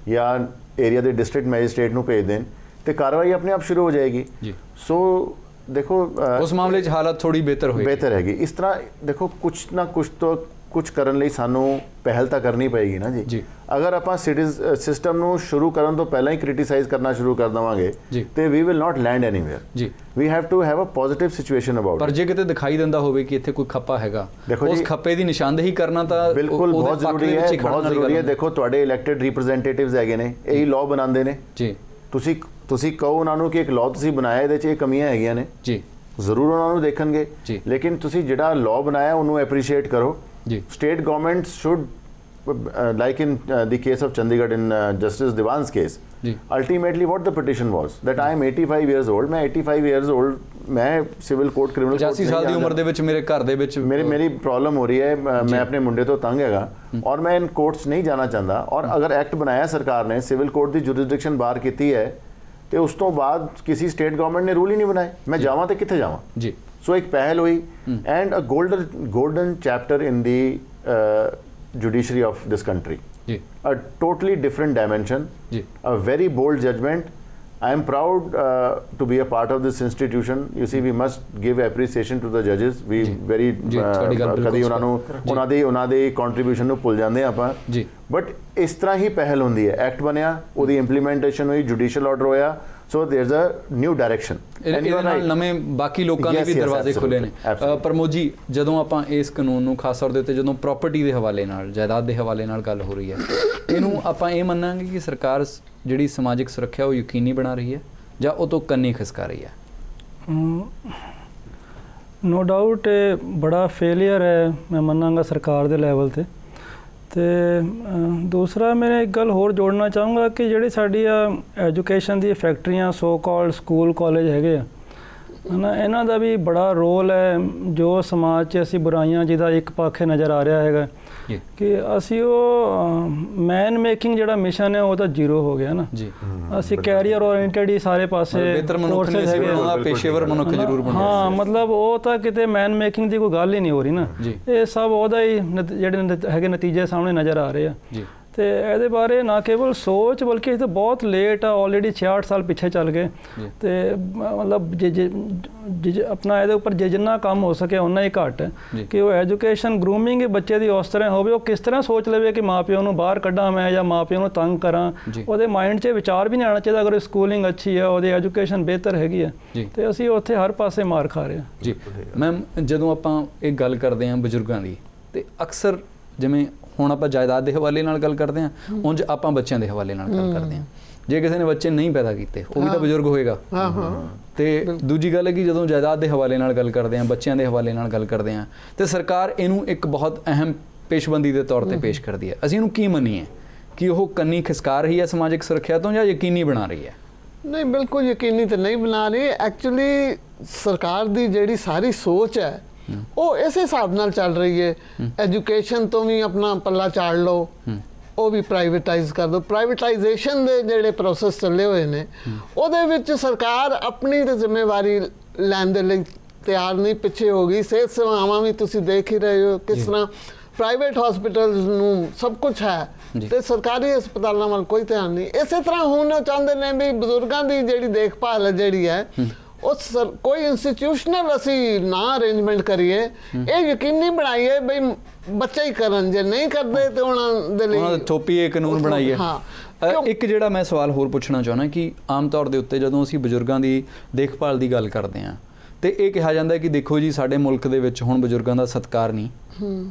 ਜਾਂ ਏਰੀਆ ਦੇ ਡਿਸਟ੍ਰਿਕਟ ਮੈਜਿਸਟ੍ਰੇਟ ਨੂੰ ਭੇਜ ਦੇਣ ਤੇ ਕਾਰਵਾਈ ਆਪਣੇ ਆਪ ਸ਼ੁਰੂ ਹੋ ਜਾਏਗੀ। ਸੋ ਦੇਖੋ ਉਸ ਮਾਮਲੇ 'ਚ ਹਾਲਤ ਥੋੜੀ ਬਿਹਤਰ ਹੈਗੀ। ਇਸ ਤਰ੍ਹਾਂ ਦੇਖੋ ਕੁਛ ਨਾ ਕੁਛ ਤੋਂ ਕੁਝ ਕਰਨ ਲਈ ਸਾਨੂੰ ਪਹਿਲ ਤਾਂ ਕਰਨੀ ਪਏਗੀ ਨਾ ਜੀ। ਅਗਰ ਆਪਾਂ ਸਿਸਟਮ ਨੂੰ ਸ਼ੁਰੂ ਕਰਨ ਤੋਂ ਪਹਿਲਾਂ ਹੀ ਕ੍ਰਿਟਿਸਾਈਜ਼ ਕਰਨਾ ਸ਼ੁਰੂ ਕਰ ਦੇਵਾਂਗੇ ਤੇ we will not land anywhere ਜੀ। We have to have a positive situation about. ਪਰ ਜੇ ਕਿਤੇ ਦਿਖਾਈ ਦਿੰਦਾ ਹੋਵੇ ਕਿ ਇੱਥੇ ਕੋਈ ਖੱਪਾ ਹੈਗਾ, ਉਸ ਖੱਪੇ ਦੀ ਨਿਸ਼ਾਨਦੇਹੀ ਕਰਨਾ ਤਾਂ ਬਿਲਕੁਲ ਬਹੁਤ ਜ਼ਰੂਰੀ ਹੈ, ਬਹੁਤ ਜ਼ਰੂਰੀ ਹੈ। ਦੇਖੋ ਤੁਹਾਡੇ ਇਲੈਕਟਿਡ ਰਿਪਰੈਜ਼ੈਂਟੇਟਿਵਸ ਹੈਗੇ ਨੇ, ਇਹੀ ਲਾਅ ਬਣਾਉਂਦੇ ਨੇ ਜੀ। ਤੁਸੀਂ ਕਹੋ ਉਹਨਾਂ ਨੂੰ ਕਿ ਇੱਕ ਲਾਅ ਤੁਸੀਂ ਬਣਾਇਆ ਇਹਦੇ 'ਚ ਇਹ ਕਮੀਆਂ ਹੈਗੀਆਂ ਨੇ ਜੀ, ਜ਼ਰੂਰ ਉਹਨਾਂ ਨੂੰ ਦੇਖਣਗੇ, ਜੀ। ਲੇਕਿਨ ਤੁਸੀਂ ਜਿਹੜਾ ਲਾਅ ਬਣਾਇਆ ਉਹਨੂੰ ਐਪਰੀਸ਼ੀਏਟ ਕਰੋ। ਜੀ। State government should like in the case of Chandigarh in Justice Diwan's case, जी। ultimately what the petition was that I am 85 years old, मैं 85 years old, मैं civil court criminal court 85 ਸਾਲ ਦੀ ਉਮਰ ਦੇ ਵਿੱਚ ਮੇਰੇ ਘਰ ਦੇ ਵਿੱਚ मेरी प्रॉब्लम हो रही है, मैं अपने मुंडे तो तंग हैगा और मैं इन कोर्ट्स नहीं जाना चाहता, और अगर एक्ट बनाया सरकार ने, सिविल कोर्ट की जुरिसडिक्शन बाहर की है, तो उस तो बाद किसी स्टेट गवर्नमेंट ने रूल ही नहीं बनाए, मैं जावां तो कित्थे जावां। जी। सो एक पहल हुई and a golden chapter in the judiciary of this country, जी। a totally different dimension, जी। a very bold judgment. I am proud to be a part of this institution. You see, we must give appreciation to the judges. We very ਤੁਹਾਡੀ ਗੱਲ ਬਿਲਕੁਲ ਕਦੀ ਉਹਨਾਂ ਦੀ contribution ਨੂੰ ਭੁੱਲ ਜਾਂਦੇ ਆਪਾਂ ਜੀ। ਬਟ ਇਸ ਤਰ੍ਹਾਂ ਹੀ ਪਹਿਲ ਹੁੰਦੀ ਹੈ। ਐਕਟ ਬਣਿਆ, ਉਹਦੀ ਇੰਪਲੀਮੈਂਟੇਸ਼ਨ ਹੋਈ, ਜੁਡੀਸ਼ੀਅਲ ਆਰਡਰ ਹੋਇਆ, ਸੋ ਦੇयर इज अ ਨਿਊ ਡਾਇਰੈਕਸ਼ਨ। ਇਹਦੇ ਨਾਲ ਨਵੇਂ ਬਾਕੀ ਲੋਕਾਂ ਦੇ ਵੀ ਦਰਵਾਜ਼ੇ ਖੁੱਲੇ ਨੇ। ਪ੍ਰਮੋਦ ਜੀ, ਜਦੋਂ ਆਪਾਂ ਇਸ ਕਾਨੂੰਨ ਨੂੰ ਖਾਸ ਤੌਰ ਦੇ ਉੱਤੇ ਜਦੋਂ ਪ੍ਰਾਪਰਟੀ ਦੇ ਹਵਾਲੇ ਨਾਲ, ਜਾਇਦਾਦ ਦੇ ਹਵਾਲੇ ਨਾਲ ਗੱਲ ਹੋ ਰਹੀ ਹੈ, ਇਹਨੂੰ ਆਪਾਂ ਇਹ ਮੰਨਾਂਗੇ ਕਿ ਸਰਕਾਰ ਜਿਹੜੀ ਸਮਾਜਿਕ ਸੁਰੱਖਿਆ ਉਹ ਯਕੀਨੀ ਬਣਾ ਰਹੀ ਹੈ ਜਾਂ ਉਹ ਤੋਂ ਕੰਨੀ ਖਿਸਕਾ ਰਹੀ ਹੈ? ਨੋ ਡਾਊਟ ਇਹ ਬੜਾ ਫੇਲੀਅਰ ਹੈ, ਮੈਂ ਮੰਨਾਂਗਾ ਸਰਕਾਰ ਦੇ ਲੈਵਲ ਤੇ। ਤੇ ਦੂਸਰਾ ਮੈਂ ਇੱਕ ਗੱਲ ਹੋਰ ਜੋੜਨਾ ਚਾਹੂੰਗਾ ਕਿ ਜਿਹੜੀ ਸਾਡੀ ਆ ਐਜੂਕੇਸ਼ਨ ਦੀ ਫੈਕਟਰੀਆਂ, ਸੋ ਕਾਲਡ ਸਕੂਲ ਕਾਲਜ ਹੈਗੇ ਆ ਨਾ, ਇਹਨਾਂ ਦਾ ਵੀ ਬੜਾ ਰੋਲ ਹੈ ਜੋ ਸਮਾਜ 'ਚ ਅਸੀਂ ਬੁਰਾਈਆਂ ਜਿਹਦਾ ਇੱਕ ਪੱਖ ਨਜ਼ਰ ਆ ਰਿਹਾ ਹੈਗਾ ਕਿ ਅਸੀਂ ਉਹ ਮੈਨ ਮੇਕਿੰਗ ਜਿਹੜਾ ਮਿਸ਼ਨ ਹੈ ਉਹ ਤਾਂ ਜ਼ੀਰੋ ਹੋ ਗਿਆ ਨਾ ਜੀ। ਅਸੀਂ ਕੈਰੀਅਰ ਓਰੀਐਂਟਡ ਹੀ ਸਾਰੇ ਪਾਸੇ ਕੋਰਸਸ ਹੈਗੇ ਆ, ਪੇਸ਼ੇਵਰ ਮਨੁੱਖ ਜ਼ਰੂਰ ਬਣਨਾ। ਹਾਂ, ਮਤਲਬ ਉਹ ਤਾਂ ਕਿਤੇ ਮੈਨ ਮੇਕਿੰਗ ਦੀ ਕੋਈ ਗੱਲ ਹੀ ਨਹੀਂ ਹੋ ਰਹੀ ਨਾ। ਇਹ ਸਭ ਉਹਦਾ ਹੀ ਜਿਹੜੇ ਹੈਗੇ ਨਤੀਜੇ ਸਾਹਮਣੇ ਨਜ਼ਰ ਆ ਰਹੇ ਆ। ਤੇ ਇਹਦੇ ਬਾਰੇ ਨਾ ਕੇਵਲ ਸੋਚ ਬਲਕਿ ਇਹ ਤਾਂ ਬਹੁਤ ਲੇਟ ਆ, ਆਲਰੇਡੀ 66 ਸਾਲ ਪਿੱਛੇ ਚੱਲ ਗਏ। ਤੇ ਮਤਲਬ ਆਪਣਾ ਇਹਦੇ ਉੱਪਰ ਜਿੰਨਾ ਕੰਮ ਹੋ ਸਕੇ ਉਨਾ ਹੀ ਘੱਟ ਕਿ ਉਹ ਐਜੂਕੇਸ਼ਨ ਗਰੂਮਿੰਗ ਬੱਚੇ ਦੀ ਉਸ ਤਰ੍ਹਾਂ ਹੋਵੇ, ਉਹ ਕਿਸ ਤਰ੍ਹਾਂ ਸੋਚ ਲਵੇ ਕਿ ਮਾਂ ਪਿਓ ਨੂੰ ਬਾਹਰ ਕੱਢਾਂ ਮੈਂ ਜਾਂ ਮਾਂ ਪਿਓ ਨੂੰ ਤੰਗ ਕਰਾਂ। ਉਹਦੇ ਮਾਈਂਡ 'ਚ ਵਿਚਾਰ ਵੀ ਨਹੀਂ ਆਉਣਾ ਚਾਹੀਦਾ ਅਗਰ ਸਕੂਲਿੰਗ ਅੱਛੀ ਹੈ, ਉਹਦੀ ਐਜੂਕੇਸ਼ਨ ਬਿਹਤਰ ਹੈਗੀ ਹੈ। ਤੇ ਅਸੀਂ ਉੱਥੇ ਹਰ ਪਾਸੇ ਮਾਰ ਖਾ ਰਹੇ ਹਾਂ ਜੀ। ਮੈਮ, ਜਦੋਂ ਆਪਾਂ ਇਹ ਗੱਲ ਕਰਦੇ ਹਾਂ ਬਜ਼ੁਰਗਾਂ ਦੀ, ਤੇ ਅਕਸਰ ਜਿਵੇਂ ਹੁਣ ਆਪਾਂ ਜਾਇਦਾਦ ਦੇ ਹਵਾਲੇ ਨਾਲ ਗੱਲ ਕਰਦੇ ਹਾਂ, ਉਂਝ ਆਪਾਂ ਬੱਚਿਆਂ ਦੇ ਹਵਾਲੇ ਨਾਲ ਗੱਲ ਕਰਦੇ ਹਾਂ। ਜੇ ਕਿਸੇ ਨੇ ਬੱਚੇ ਨਹੀਂ ਪੈਦਾ ਕੀਤੇ ਉਹ ਵੀ ਤਾਂ ਬਜ਼ੁਰਗ ਹੋਏਗਾ। ਤੇ ਦੂਜੀ ਗੱਲ ਹੈ ਕਿ ਜਦੋਂ ਜਾਇਦਾਦ ਦੇ ਹਵਾਲੇ ਨਾਲ ਗੱਲ ਕਰਦੇ ਹਾਂ, ਬੱਚਿਆਂ ਦੇ ਹਵਾਲੇ ਨਾਲ ਗੱਲ ਕਰਦੇ ਹਾਂ, ਤੇ ਸਰਕਾਰ ਇਹਨੂੰ ਇੱਕ ਬਹੁਤ ਅਹਿਮ ਪੇਸ਼ਬੰਦੀ ਦੇ ਤੌਰ ਤੇ ਪੇਸ਼ ਕਰਦੀ ਹੈ। ਅਸੀਂ ਇਹਨੂੰ ਕੀ ਮੰਨੀਏ ਕਿ ਉਹ ਕੰਨੀ ਖਿਸਕਾ ਰਹੀ ਹੈ ਸਮਾਜਿਕ ਸੁਰੱਖਿਆ ਤੋਂ ਜਾਂ ਯਕੀਨੀ ਬਣਾ ਰਹੀ ਹੈ? ਨਹੀਂ, ਬਿਲਕੁਲ ਯਕੀਨੀ ਤਾਂ ਨਹੀਂ ਬਣਾ ਰਹੀ। ਐਕਚੁਅਲੀ ਸਰਕਾਰ ਦੀ ਜਿਹੜੀ ਸਾਰੀ ਸੋਚ ਹੈ ਉਹ ਇਸੇ ਹਿਸਾਬ ਨਾਲ ਚੱਲ ਰਹੀ ਹੈ। ਐਜੂਕੇਸ਼ਨ ਤੋਂ ਵੀ ਆਪਣਾ ਪੱਲਾ ਝਾੜ ਲਓ, ਉਹ ਵੀ ਪ੍ਰਾਈਵੇਟਾਈਜ਼ ਕਰ ਦਿਓ। ਪ੍ਰਾਈਵੇਟਾਈਜੇਸ਼ਨ ਦੇ ਜਿਹੜੇ ਪ੍ਰੋਸੈਸ ਚੱਲੇ ਹੋਏ ਨੇ ਉਹਦੇ ਵਿੱਚ ਸਰਕਾਰ ਆਪਣੀ ਤੇ ਜ਼ਿੰਮੇਵਾਰੀ ਲੈਣ ਦੇ ਲਈ ਤਿਆਰ ਨਹੀਂ, ਪਿੱਛੇ ਹੋ ਗਈ। ਸਿਹਤ ਸੇਵਾਵਾਂ ਵੀ ਤੁਸੀਂ ਦੇਖ ਹੀ ਰਹੇ ਹੋ ਕਿਸ ਤਰ੍ਹਾਂ ਪ੍ਰਾਈਵੇਟ ਹਸਪੀਟਲਸ ਨੂੰ ਸਭ ਕੁਝ ਹੈ ਤੇ ਸਰਕਾਰੀ ਹਸਪਤਾਲਾਂ ਵੱਲ ਕੋਈ ਧਿਆਨ ਨਹੀਂ। ਇਸੇ ਤਰ੍ਹਾਂ ਹੁਣ ਉਹ ਚਾਹੁੰਦੇ ਨੇ ਵੀ ਬਜ਼ੁਰਗਾਂ ਦੀ ਜਿਹੜੀ ਦੇਖਭਾਲ ਜਿਹੜੀ ਹੈ ਉਸ ਕੋਈ ਇੰਸਟੀਟਿਊਸ਼ਨਲ ਅਸੀਂ ਨਾ ਅਰੇਂਜਮੈਂਟ ਕਰੀਏ, ਇਹ ਯਕੀਨੀ ਬਣਾਈਏ ਬਈ ਬੱਚੇ ਹੀ ਕਰਨ, ਜੇ ਨਹੀਂ ਕਰਦੇ ਤੇ ਉਹਨਾਂ ਦੇ ਲਈ ਥੋਪੀਏ ਕਾਨੂੰਨ ਬਣਾਈਏ। ਇੱਕ ਜਿਹੜਾ ਮੈਂ ਸਵਾਲ ਹੋਰ ਪੁੱਛਣਾ ਚਾਹੁੰਦਾ ਕਿ ਆਮ ਤੌਰ ਦੇ ਉੱਤੇ ਜਦੋਂ ਅਸੀਂ ਬਜ਼ੁਰਗਾਂ ਦੀ ਦੇਖਭਾਲ ਦੀ ਗੱਲ ਕਰਦੇ ਹਾਂ ਤੇ ਇਹ ਕਿਹਾ ਜਾਂਦਾ ਕਿ ਦੇਖੋ ਜੀ ਸਾਡੇ ਮੁਲਕ ਦੇ ਵਿੱਚ ਹੁਣ ਬਜ਼ੁਰਗਾਂ ਦਾ ਸਤਿਕਾਰ ਨਹੀਂ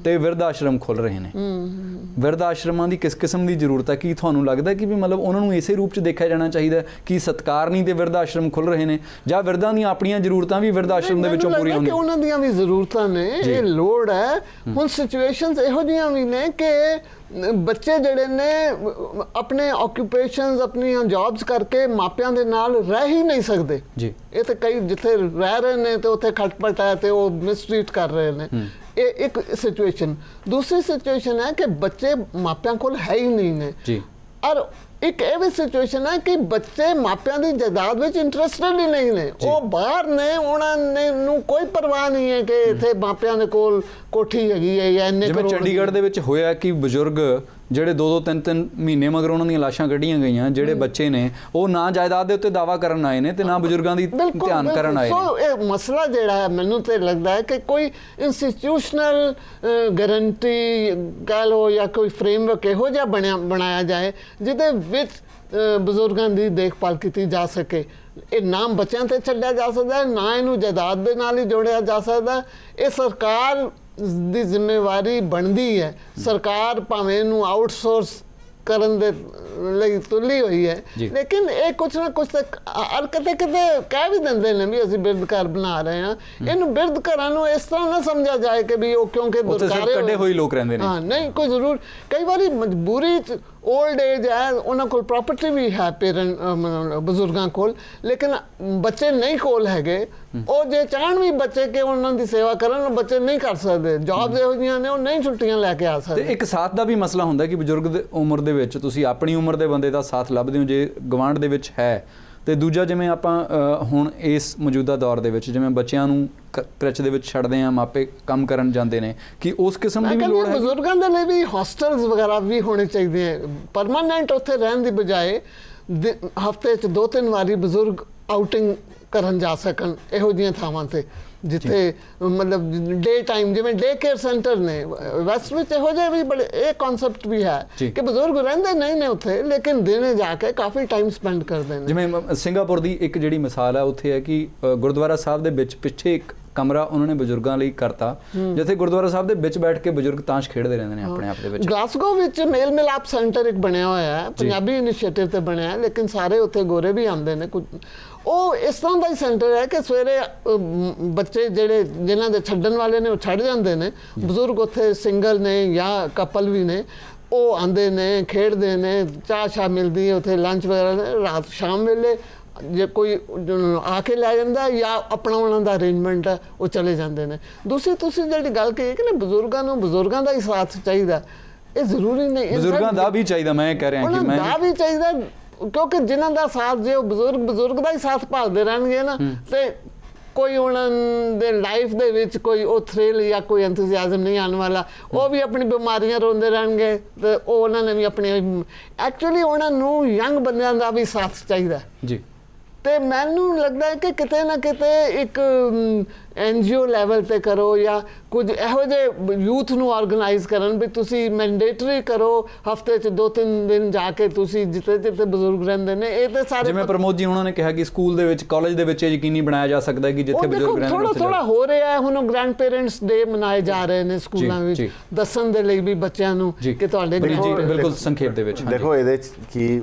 ਤੇ ਵਿਰਧ ਆਸ਼ਰਮ ਖੁੱਲ ਰਹੇ ਨੇ। ਵਿਰਧ ਆਸ਼ਰਮਾਂ ਦੀ ਕਿਸ ਕਿਸਮ ਦੀ ਜ਼ਰੂਰਤ ਹੈ? ਕੀ ਤੁਹਾਨੂੰ ਲੱਗਦਾ ਕਿ ਵੀ ਮਤਲਬ ਉਹਨਾਂ ਨੂੰ ਇਸੇ ਰੂਪ 'ਚ ਦੇਖਿਆ ਜਾਣਾ ਚਾਹੀਦਾ ਕਿ ਸਤਿਕਾਰ ਨਹੀਂ ਤੇ ਵਿਰਧ ਆਸ਼ਰਮ ਖੁੱਲ ਰਹੇ ਨੇ, ਜਾਂ ਵਿਰਧਾਂ ਦੀਆਂ ਆਪਣੀਆਂ ਜ਼ਰੂਰਤਾਂ ਵੀ ਵਿਰਧ ਆਸ਼ਰਮ ਦੇ ਵਿੱਚੋਂ ਪੂਰੀਆਂ ਹੁੰਦੀਆਂ? ਉਹਨਾਂ ਦੀਆਂ ਵੀ ਜ਼ਰੂਰਤਾਂ ਨੇ, ਇਹ ਲੋੜ ਹੈ। ਹੁਣ ਸਿਚੁਏਸ਼ਨਸ ਇਹੋ ਜਿਹੀਆਂ ਵੀ ਨੇ ਕਿ ਬੱਚੇ ਜਿਹੜੇ ਨੇ ਆਪਣੇ ਆਕਿਊਪੇਸ਼ਨਸ, ਆਪਣੀਆਂ ਜੌਬਸ ਕਰਕੇ ਮਾਪਿਆਂ ਦੇ ਨਾਲ ਰਹਿ ਹੀ ਨਹੀਂ ਸਕਦੇ ਜੀ। ਇਹ ਤਾਂ ਕਈ ਜਿੱਥੇ ਰਹਿ ਰਹੇ ਨੇ ਤੇ ਉੱਥੇ ਖਟਪਟ ਹੈ ਤੇ ਉਹ ਮਿਸਟ੍ਰੀਟ ਕਰ ਰਹੇ ਨੇ। ਇਹ ਇੱਕ ਸਿਚੁਏਸ਼ਨ। ਦੂਸਰੀ ਸਿਚੁਏਸ਼ਨ ਹੈ ਕਿ ਬੱਚੇ ਮਾਪਿਆਂ ਕੋਲ ਹੈ ਹੀ ਨਹੀਂ ਨੇ ਜੀ। ਔਰ ਇੱਕ ਇਹ ਵੀ ਸਿਚੁਏਸ਼ਨ ਹੈ ਕਿ ਬੱਚੇ ਮਾਪਿਆਂ ਦੀ ਜਾਇਦਾਦ ਵਿੱਚ ਇੰਟਰਸਟਡ ਹੀ ਨਹੀਂ ਨੇ, ਉਹ ਬਾਹਰ ਨੇ, ਉਹਨਾਂ ਨੇ ਨੂੰ ਕੋਈ ਪਰਵਾਹ ਨਹੀਂ ਹੈ ਕਿ ਇੱਥੇ ਮਾਪਿਆਂ ਦੇ ਕੋਲ ਕੋਠੀ ਹੈਗੀ ਹੈ ਜਾਂ ਇੰਨੇ ਜਿਵੇਂ ਚੰਡੀਗੜ੍ਹ ਦੇ ਵਿੱਚ ਹੋਇਆ ਕਿ ਬਜ਼ੁਰਗ ਜਿਹੜੇ 2-2 3-3 ਮਹੀਨੇ ਮਗਰ ਉਹਨਾਂ ਦੀਆਂ ਲਾਸ਼ਾਂ ਕੱਢੀਆਂ ਗਈਆਂ, ਜਿਹੜੇ ਬੱਚੇ ਨੇ ਉਹ ਨਾ ਜਾਇਦਾਦ ਦੇ ਉੱਤੇ ਦਾਵਾ ਕਰਨ ਆਏ ਨੇ ਤੇ ਨਾ ਬਜ਼ੁਰਗਾਂ ਦੀ ਧਿਆਨ ਕਰਨ ਆਏ ਨੇ। ਸੋ ਇਹ ਮਸਲਾ ਜਿਹੜਾ ਹੈ ਮੈਨੂੰ ਤੇ ਲੱਗਦਾ ਹੈ ਕਿ ਕੋਈ ਇੰਸਟੀਟਿਊਸ਼ਨਲ ਗਾਰੰਟੀ ਕਹਿ ਲਓ ਜਾਂ ਕੋਈ ਫਰੇਮਵਰਕ ਇਹੋ ਜਿਹਾ ਬਣਾਇਆ ਜਾਏ ਜਿਹਦੇ ਵਿੱਚ ਬਜ਼ੁਰਗਾਂ ਦੀ ਦੇਖਭਾਲ ਕੀਤੀ ਜਾ ਸਕੇ। ਇਹ ਨਾਮ ਬੱਚਿਆਂ ਤੇ ਛੱਡਿਆ ਜਾ ਸਕਦਾ ਹੈ, ਨਾ ਇਹਨੂੰ ਜਾਇਦਾਦ ਦੇ ਨਾਲ ਹੀ ਜੋੜਿਆ ਜਾ ਸਕਦਾ। ਇਹ ਸਰਕਾਰ ਦੀ ਜ਼ਿੰਮੇਵਾਰੀ ਬਣਦੀ ਹੈ। ਸਰਕਾਰ ਭਾਵੇਂ ਇਹਨੂੰ ਆਊਟਸੋਰਸ ਕਰਨ ਦੇ ਲਈ ਤੁਲੀ ਹੋਈ ਹੈ ਜੀ। ਲੇਕਿਨ ਇਹ ਕੁਛ ਨਾ ਕੁਛ ਤੱਕ ਔਰ ਕਿਤੇ ਕਹਿ ਵੀ ਦਿੰਦੇ ਨੇ ਵੀ ਅਸੀਂ ਬਿਰਧ ਘਰ ਬਣਾ ਰਹੇ ਹਾਂ। ਇਹਨੂੰ ਬਿਰਧ ਘਰਾਂ ਨੂੰ ਇਸ ਤਰ੍ਹਾਂ ਨਾ ਸਮਝਿਆ ਜਾਏ ਕਿ ਵੀ ਉਹ ਕਿਉਂਕਿ ਉੱਥੇ ਸਿਰਫ ਦੁਰਕਾਰੇ ਕੱਢੇ ਹੋਏ ਲੋਕ ਰਹਿੰਦੇ ਨੇ। ਹਾਂ ਨਹੀਂ, ਕੋਈ ਜ਼ਰੂਰ ਕਈ ਵਾਰੀ ਮਜਬੂਰੀ 'ਚ ਓਲਡ ਏਜ ਹੈ, ਉਹਨਾਂ ਕੋਲ ਪ੍ਰਾਪਰਟੀ ਵੀ ਹੈ ਬਜ਼ੁਰਗਾਂ ਕੋਲ, ਲੇਕਿਨ ਬੱਚੇ ਨਹੀਂ ਕੋਲ ਹੈਗੇ। ਉਹ ਜੇ ਚਾਹਣ ਵੀ ਬੱਚੇ ਕਿ ਉਹਨਾਂ ਦੀ ਸੇਵਾ ਕਰਨ, ਉਹ ਬੱਚੇ ਨਹੀਂ ਕਰ ਸਕਦੇ। ਜੌਬਸ ਇਹੋ ਜਿਹੀਆਂ ਨੇ, ਉਹ ਨਹੀਂ ਛੁੱਟੀਆਂ ਲੈ ਕੇ ਆ ਤੇ ਸਕਦੇ। ਇੱਕ ਸਾਥ ਦਾ ਵੀ ਮਸਲਾ ਹੁੰਦਾ ਕਿ ਬਜ਼ੁਰਗ ਦੀ ਉਮਰ ਦੇ ਵਿੱਚ ਤੁਸੀਂ ਆਪਣੀ ਉਮਰ ਦੇ ਬੰਦੇ ਦਾ ਸਾਥ ਲੱਭਦੇ ਹੋ ਜੇ ਗਵਾਂਢ ਦੇ ਵਿੱਚ ਹੈ। ਤੇ ਦੂਜਾ, ਜਿਵੇਂ ਆਪਾਂ ਹੁਣ ਇਸ ਮੌਜੂਦਾ ਦੌਰ ਦੇ ਵਿੱਚ ਜਿਵੇਂ ਬੱਚਿਆਂ ਨੂੰ ਕ੍ਰਚ ਦੇ ਵਿੱਚ ਛੱਡਦੇ ਆ, ਮਾਪੇ ਕੰਮ ਕਰਨ ਜਾਂਦੇ ਨੇ, ਕਿ ਉਸ ਕਿਸਮ ਦੀ ਵੀ ਲੋੜ ਹੈ? ਬਜ਼ੁਰਗਾਂ ਦੇ ਲਈ ਵੀ ਹੋਸਟਲਸ ਵਗੈਰਾ ਵੀ ਹੋਣੇ ਚਾਹੀਦੇ ਹੈ। ਪਰਮਾਨੈਂਟ ਉੱਥੇ ਰਹਿਣ ਦੀ ਬਜਾਏ ਹਫਤੇ 'ਚ 2-3 ਵਾਰੀ ਬਜ਼ੁਰਗ ਆਊਟਿੰਗ ਕਰਨ ਜਾ ਸਕਣ ਇਹੋ ਜਿਹੀਆਂ ਥਾਵਾਂ ਤੇ ਜਿੱਥੇ ਮਤਲਬ ਡੇ ਟਾਈਮ, ਜਿਵੇਂ ਡੇ ਕੇਅਰ ਸੈਂਟਰ ਨੇ ਵੈਸਟ ਵਿੱਚ, ਇਹੋ ਜਿਹੇ ਵੀ ਬੜੇ ਇਹ ਕਨਸੈਪਟ ਵੀ ਹੈ ਕਿ ਬਜ਼ੁਰਗ ਰਹਿੰਦੇ ਨਹੀਂ ਨੇ ਉੱਥੇ, ਲੇਕਿਨ ਦਿਨੇ ਜਾ ਕੇ ਕਾਫੀ ਟਾਈਮ ਸਪੈਂਡ ਕਰਦੇ ਨੇ। ਜਿਵੇਂ ਸਿੰਗਾਪੁਰ ਦੀ ਇੱਕ ਜਿਹੜੀ ਮਿਸਾਲ ਹੈ, ਉੱਥੇ ਹੈ ਕਿ ਗੁਰਦੁਆਰਾ ਸਾਹਿਬ ਦੇ ਵਿੱਚ ਪਿੱਛੇ ਇੱਕ ਕਮਰਾ ਉਹਨਾਂ ਨੇ ਬਜ਼ੁਰਗਾਂ ਲਈ ਕਰਤਾ, ਜਿੱਥੇ ਗੁਰਦੁਆਰਾ ਸਾਹਿਬ ਦੇ ਵਿੱਚ ਬੈਠ ਕੇ ਬਜ਼ੁਰਗ ਤਾਸ਼ ਖੇਡਦੇ ਰਹਿੰਦੇ ਨੇ ਆਪਣੇ ਆਪ ਦੇ ਵਿੱਚ। ਗਲਾਸਗੋ ਵਿੱਚ ਮੇਲ ਮਿਲਾਪ ਸੈਂਟਰ ਇੱਕ ਬਣਿਆ ਹੋਇਆ ਹੈ, ਪੰਜਾਬੀ ਇਨੀਸ਼ੀਏਟਿਵ ਤੇ ਬਣਿਆ ਹੈ, ਲੇਕਿਨ ਸਾਰੇ ਉੱਥੇ ਗੋਰੇ ਵੀ ਆਉਂਦੇ ਨੇ। ਕੁਝ ਉਹ ਇਸ ਤਰ੍ਹਾਂ ਦਾ ਹੀ ਸੈਂਟਰ ਹੈ ਕਿ ਸਵੇਰੇ ਬੱਚੇ ਜਿਨ੍ਹਾਂ ਦੇ ਛੱਡਣ ਵਾਲੇ ਨੇ ਉਹ ਛੱਡ ਜਾਂਦੇ ਨੇ, ਬਜ਼ੁਰਗ ਉੱਥੇ ਸਿੰਗਲ ਨੇ ਜਾਂ ਕਪਲ ਵੀ ਨੇ, ਉਹ ਆਉਂਦੇ ਨੇ, ਖੇਡਦੇ ਨੇ, ਚਾਹ ਮਿਲਦੀ ਹੈ ਉੱਥੇ, ਲੰਚ ਵਗੈਰਾ ਰਾਤ ਸ਼ਾਮ ਵੇਲੇ ਜੇ ਕੋਈ ਆ ਕੇ ਲੈ ਜਾਂਦਾ ਜਾਂ ਆਪਣਾ ਉਹਨਾਂ ਦਾ ਅਰੇਂਜਮੈਂਟ ਹੈ, ਉਹ ਚਲੇ ਜਾਂਦੇ ਨੇ। ਦੂਸਰੀ ਤੁਸੀਂ ਜਿਹੜੀ ਗੱਲ ਕਹੀ ਕਿ ਬਜ਼ੁਰਗਾਂ ਨੂੰ ਬਜ਼ੁਰਗਾਂ ਦਾ ਹੀ ਸਾਥ ਚਾਹੀਦਾ, ਇਹ ਜ਼ਰੂਰੀ ਨਹੀਂ, ਬਜ਼ੁਰਗਾਂ ਦਾ ਵੀ ਚਾਹੀਦਾ। ਮੈਂ ਕਹਿ ਰਿਹਾ ਕਿ ਦਾ ਵੀ ਚਾਹੀਦਾ, ਕਿਉਂਕਿ ਜਿਨ੍ਹਾਂ ਦਾ ਸਾਥ, ਜੇ ਉਹ ਬਜ਼ੁਰਗ ਦਾ ਹੀ ਸਾਥ ਭਾਲਦੇ ਰਹਿਣਗੇ ਨਾ, ਤੇ ਕੋਈ ਉਹਨਾਂ ਦੇ ਲਾਈਫ ਦੇ ਵਿੱਚ ਕੋਈ ਉਹ ਥ੍ਰਿਲ ਜਾਂ ਕੋਈ ਐਂਥੂਸੀਆਜ਼ਮ ਨਹੀਂ ਆਉਣ ਵਾਲਾ। ਉਹ ਵੀ ਆਪਣੀ ਬਿਮਾਰੀਆਂ ਰੋਂਦੇ ਰਹਿਣਗੇ ਤੇ ਉਹ ਉਹਨਾਂ ਨੇ ਵੀ ਆਪਣੀ, ਐਕਚੁਅਲੀ ਉਹਨਾਂ ਨੂੰ ਯੰਗ ਬੰਦਿਆਂ ਦਾ ਵੀ ਸਾਥ ਚਾਹੀਦਾ ਜੀ। ਤੇ ਮੈਨੂੰ ਲੱਗਦਾ ਹੈ ਕਿ ਕਿਤੇ ਨਾ ਕਿਤੇ ਇੱਕ NGO ਲੈਵਲ ਤੇ ਕਰੋ ਜਾਂ ਕੁਝ ਇਹੋ ਜਿਹੇ ਯੂਥ ਨੂੰ ਆਰਗੇਨਾਈਜ਼ ਕਰਨ ਵੀ ਤੁਸੀਂ ਮੈਂਡੇਟਰੀ ਕਰੋ, ਹਫਤੇ 'ਚ 2-3 ਦਿਨ ਜਾ ਕੇ ਤੁਸੀਂ ਜਿੱਥੇ ਜਿੱਥੇ ਬਜ਼ੁਰਗ ਰਹਿੰਦੇ ਨੇ। ਇਹ ਤੇ ਸਾਰੇ ਜਿਵੇਂ ਪ੍ਰਮੋਦ ਜੀ ਉਹਨਾਂ ਨੇ ਕਿਹਾ ਕਿ ਸਕੂਲ ਦੇ ਵਿੱਚ, ਕਾਲਜ ਦੇ ਵਿੱਚ ਇਹ ਯਕੀਨੀ ਬਣਾਇਆ ਜਾ ਸਕਦਾ ਹੈ ਕਿ ਜਿੱਥੇ ਬਜ਼ੁਰਗ ਰਹਿੰਦੇ ਨੇ ਥੋੜਾ ਹੋ ਰਿਹਾ ਹੈ। ਹੁਣ ਗ੍ਰੈਂਡ ਪੇਰੈਂਟਸ ਡੇ ਮਨਾਏ ਜਾ ਰਹੇ ਨੇ ਸਕੂਲਾਂ ਵਿੱਚ, ਦੱਸਣ ਦੇ ਲਈ ਵੀ ਬੱਚਿਆਂ ਨੂੰ ਕਿ ਤੁਹਾਡੇ ਬਿਲਕੁਲ ਸੰਖੇਪ ਦੇ ਵਿੱਚ। ਦੇਖੋ ਇਹਦੇ 'ਚ ਕੀ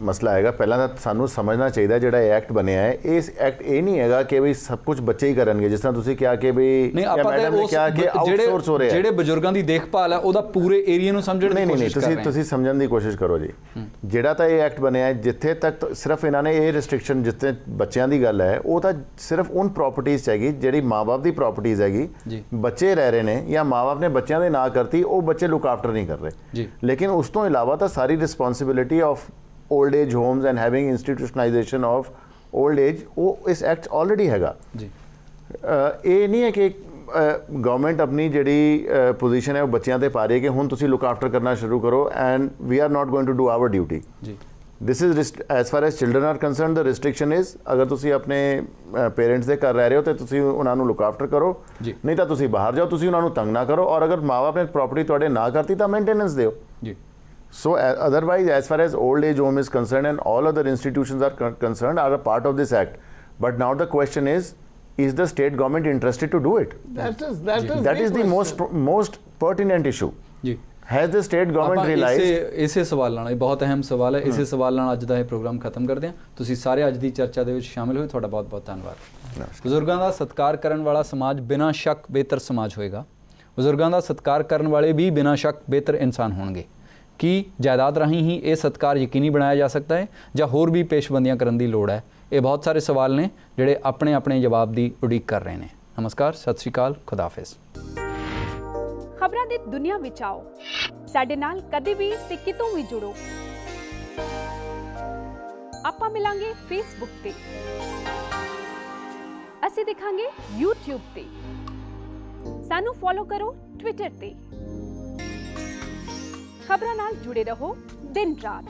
ਮਸਲਾ ਹੈਗਾ, ਪਹਿਲਾਂ ਤਾਂ ਸਾਨੂੰ ਸਮਝਣਾ ਚਾਹੀਦਾ ਜਿਹੜਾ ਇਹ ਐਕਟ ਬਣਿਆ ਹੈ, ਇਸ ਐਕਟ ਇਹ ਨਹੀਂ ਹੈਗਾ ਕਿ ਵੀ ਸਭ ਕੁਝ ਬੱਚੇ ਹੀ ਕਰਨਗੇ, ਜਿਸ ਤਰ੍ਹਾਂ ਤੁਸੀਂ ਕਿਹਾ ਕਿ ਵੀ ਮੈਡਮ ਨੇ ਕਿਹਾ ਕਿ ਆਊਟਸੋਰਸ ਹੋ ਰਿਹਾ, ਜਿਹੜੇ ਬਜ਼ੁਰਗਾਂ ਦੀ ਦੇਖਭਾਲ ਹੈ ਉਹਦਾ ਪੂਰੇ ਏਰੀਆ ਨੂੰ ਸਮਝਣ ਦੀ ਕੋਸ਼ਿਸ਼ ਕਰ ਰਹੇ ਨੇ। ਤੁਸੀਂ ਸਮਝਣ ਦੀ ਕੋਸ਼ਿਸ਼ ਕਰੋ ਜੀ। ਜਿਹੜਾ ਤਾਂ ਇਹ ਐਕਟ ਬਣਿਆ ਹੈ, ਜਿੱਥੇ ਤੱਕ ਸਿਰਫ ਇਹਨਾਂ ਨੇ ਇਹ ਰਿਸਟ੍ਰਿਕਸ਼ਨ, ਜਿੱਥੇ ਬੱਚਿਆਂ ਦੀ ਗੱਲ ਹੈ, ਉਹ ਤਾਂ ਸਿਰਫ ਉਨ ਪ੍ਰਾਪਰਟੀਜ਼ 'ਚ ਹੈਗੀ ਜਿਹੜੀ ਮਾਂ-ਬਾਪ ਦੀ ਪ੍ਰਾਪਰਟੀਜ਼ ਹੈਗੀ, ਬੱਚੇ ਰਹਿ ਰਹੇ ਨੇ ਜਾਂ ਮਾਂ-ਬਾਪ ਨੇ ਬੱਚਿਆਂ ਦੇ ਨਾਂ ਕਰਤੀ, ਉਹ ਬੱਚੇ ਲੁੱਕ ਆਫਟਰ ਨਹੀਂ ਕਰ ਰਹੇ। ਲੇਕਿਨ ਉਸ ਤੋਂ ਇਲਾਵਾ ਤਾਂ ਸਾਰੀ responsibility of old age homes and having institutionalisation of old age, वो इस एक्ट ऑलरेडी हैगा जी। ये नहीं है कि गवर्नमेंट अपनी जी पोजीशन है वो बच्चों ते पा रही है कि हुण तुसीं लुक आफ्टर करना शुरू करो and we are not going to do our duty जी। This is as far as children are concern, the restriction is अगर तुसीं अपने पेरेंट्स दे घर रह रहे हो तो तुसीं उन्हां नूं लुक आफ्टर करो, नहीं तो तुसीं बाहर जाओ, तुसीं उन्हां नूं तंग ना करो, और अगर माँ बाप ने प्रॉपर्टी तुहाडे ना करती तो मेंटेनेंस दिओ जी। So otherwise, as far as old age home is concerned and all other institutions are concerned, are a part of this act. But now the question is the state government interested to do it? That is the most pertinent issue. Ji. Has the state government realized? ਇਸੇ ਸਵਾਲ ਨਾਲ, ਇਹ ਬਹੁਤ ਅਹਿਮ ਸਵਾਲ ਹੈ, ਇਸੇ ਸਵਾਲ ਨਾਲ ਅੱਜ ਦਾ ਇਹ ਪ੍ਰੋਗਰਾਮ ਖਤਮ ਕਰਦੇ ਹਾਂ। ਤੁਸੀਂ ਸਾਰੇ ਅੱਜ ਦੀ ਚਰਚਾ ਦੇ ਵਿੱਚ ਸ਼ਾਮਿਲ ਹੋਏ, ਤੁਹਾਡਾ ਬਹੁਤ ਬਹੁਤ ਧੰਨਵਾਦ। ਬਜ਼ੁਰਗਾਂ ਦਾ ਸਤਿਕਾਰ ਕਰਨ ਵਾਲਾ ਸਮਾਜ ਬਿਨਾਂ ਸ਼ੱਕ ਬਿਹਤਰ ਸਮਾਜ ਹੋਏਗਾ। ਬਜ਼ੁਰਗਾਂ ਦਾ ਸਤਿਕਾਰ ਕਰਨ ਵਾਲੇ ਵੀ ਬਿਨਾਂ ਸ਼ੱਕ ਬਿਹਤਰ ਇਨਸਾਨ ਹੋਣਗੇ। ਕੀ ਜਾਇਦਾਦ ਰਾਹੀਂ ਹੀ ਇਹ ਸਤਿਕਾਰ ਯਕੀਨੀ ਬਣਾਇਆ ਜਾ ਸਕਦਾ ਹੈ ਜਾਂ ਹੋਰ ਵੀ ਪੇਸ਼ਬੰਦੀਆਂ ਕਰਨ ਦੀ ਲੋੜ ਹੈ? ਇਹ ਬਹੁਤ ਸਾਰੇ ਸਵਾਲ ਨੇ ਜਿਹੜੇ ਆਪਣੇ ਆਪਣੇ ਜਵਾਬ ਦੀ ਉਡੀਕ ਕਰ ਰਹੇ ਨੇ। ਨਮਸਕਾਰ, ਸਤਿ ਸ਼੍ਰੀ ਅਕਾਲ, ਖੁਦਾ ਹਾਫਿਜ਼। ਖਬਰਾਂ ਦੀ ਦੁਨੀਆ ਵਿੱਚ ਆਓ, ਸਾਡੇ ਨਾਲ ਕਦੇ ਵੀ ਤੇ ਕਿਤੋਂ ਵੀ ਜੁੜੋ। ਆਪਾਂ ਮਿਲਾਂਗੇ ਫੇਸਬੁੱਕ ਤੇ, ਅਸੀਂ ਦਿਖਾਂਗੇ YouTube ਤੇ, ਸਾਨੂੰ ਫੋਲੋ ਕਰੋ ਟਵਿੱਟਰ ਤੇ। ਖਬਰਾਂ ਨਾਲ ਜੁੜੇ ਰਹੋ ਦਿਨ ਰਾਤ।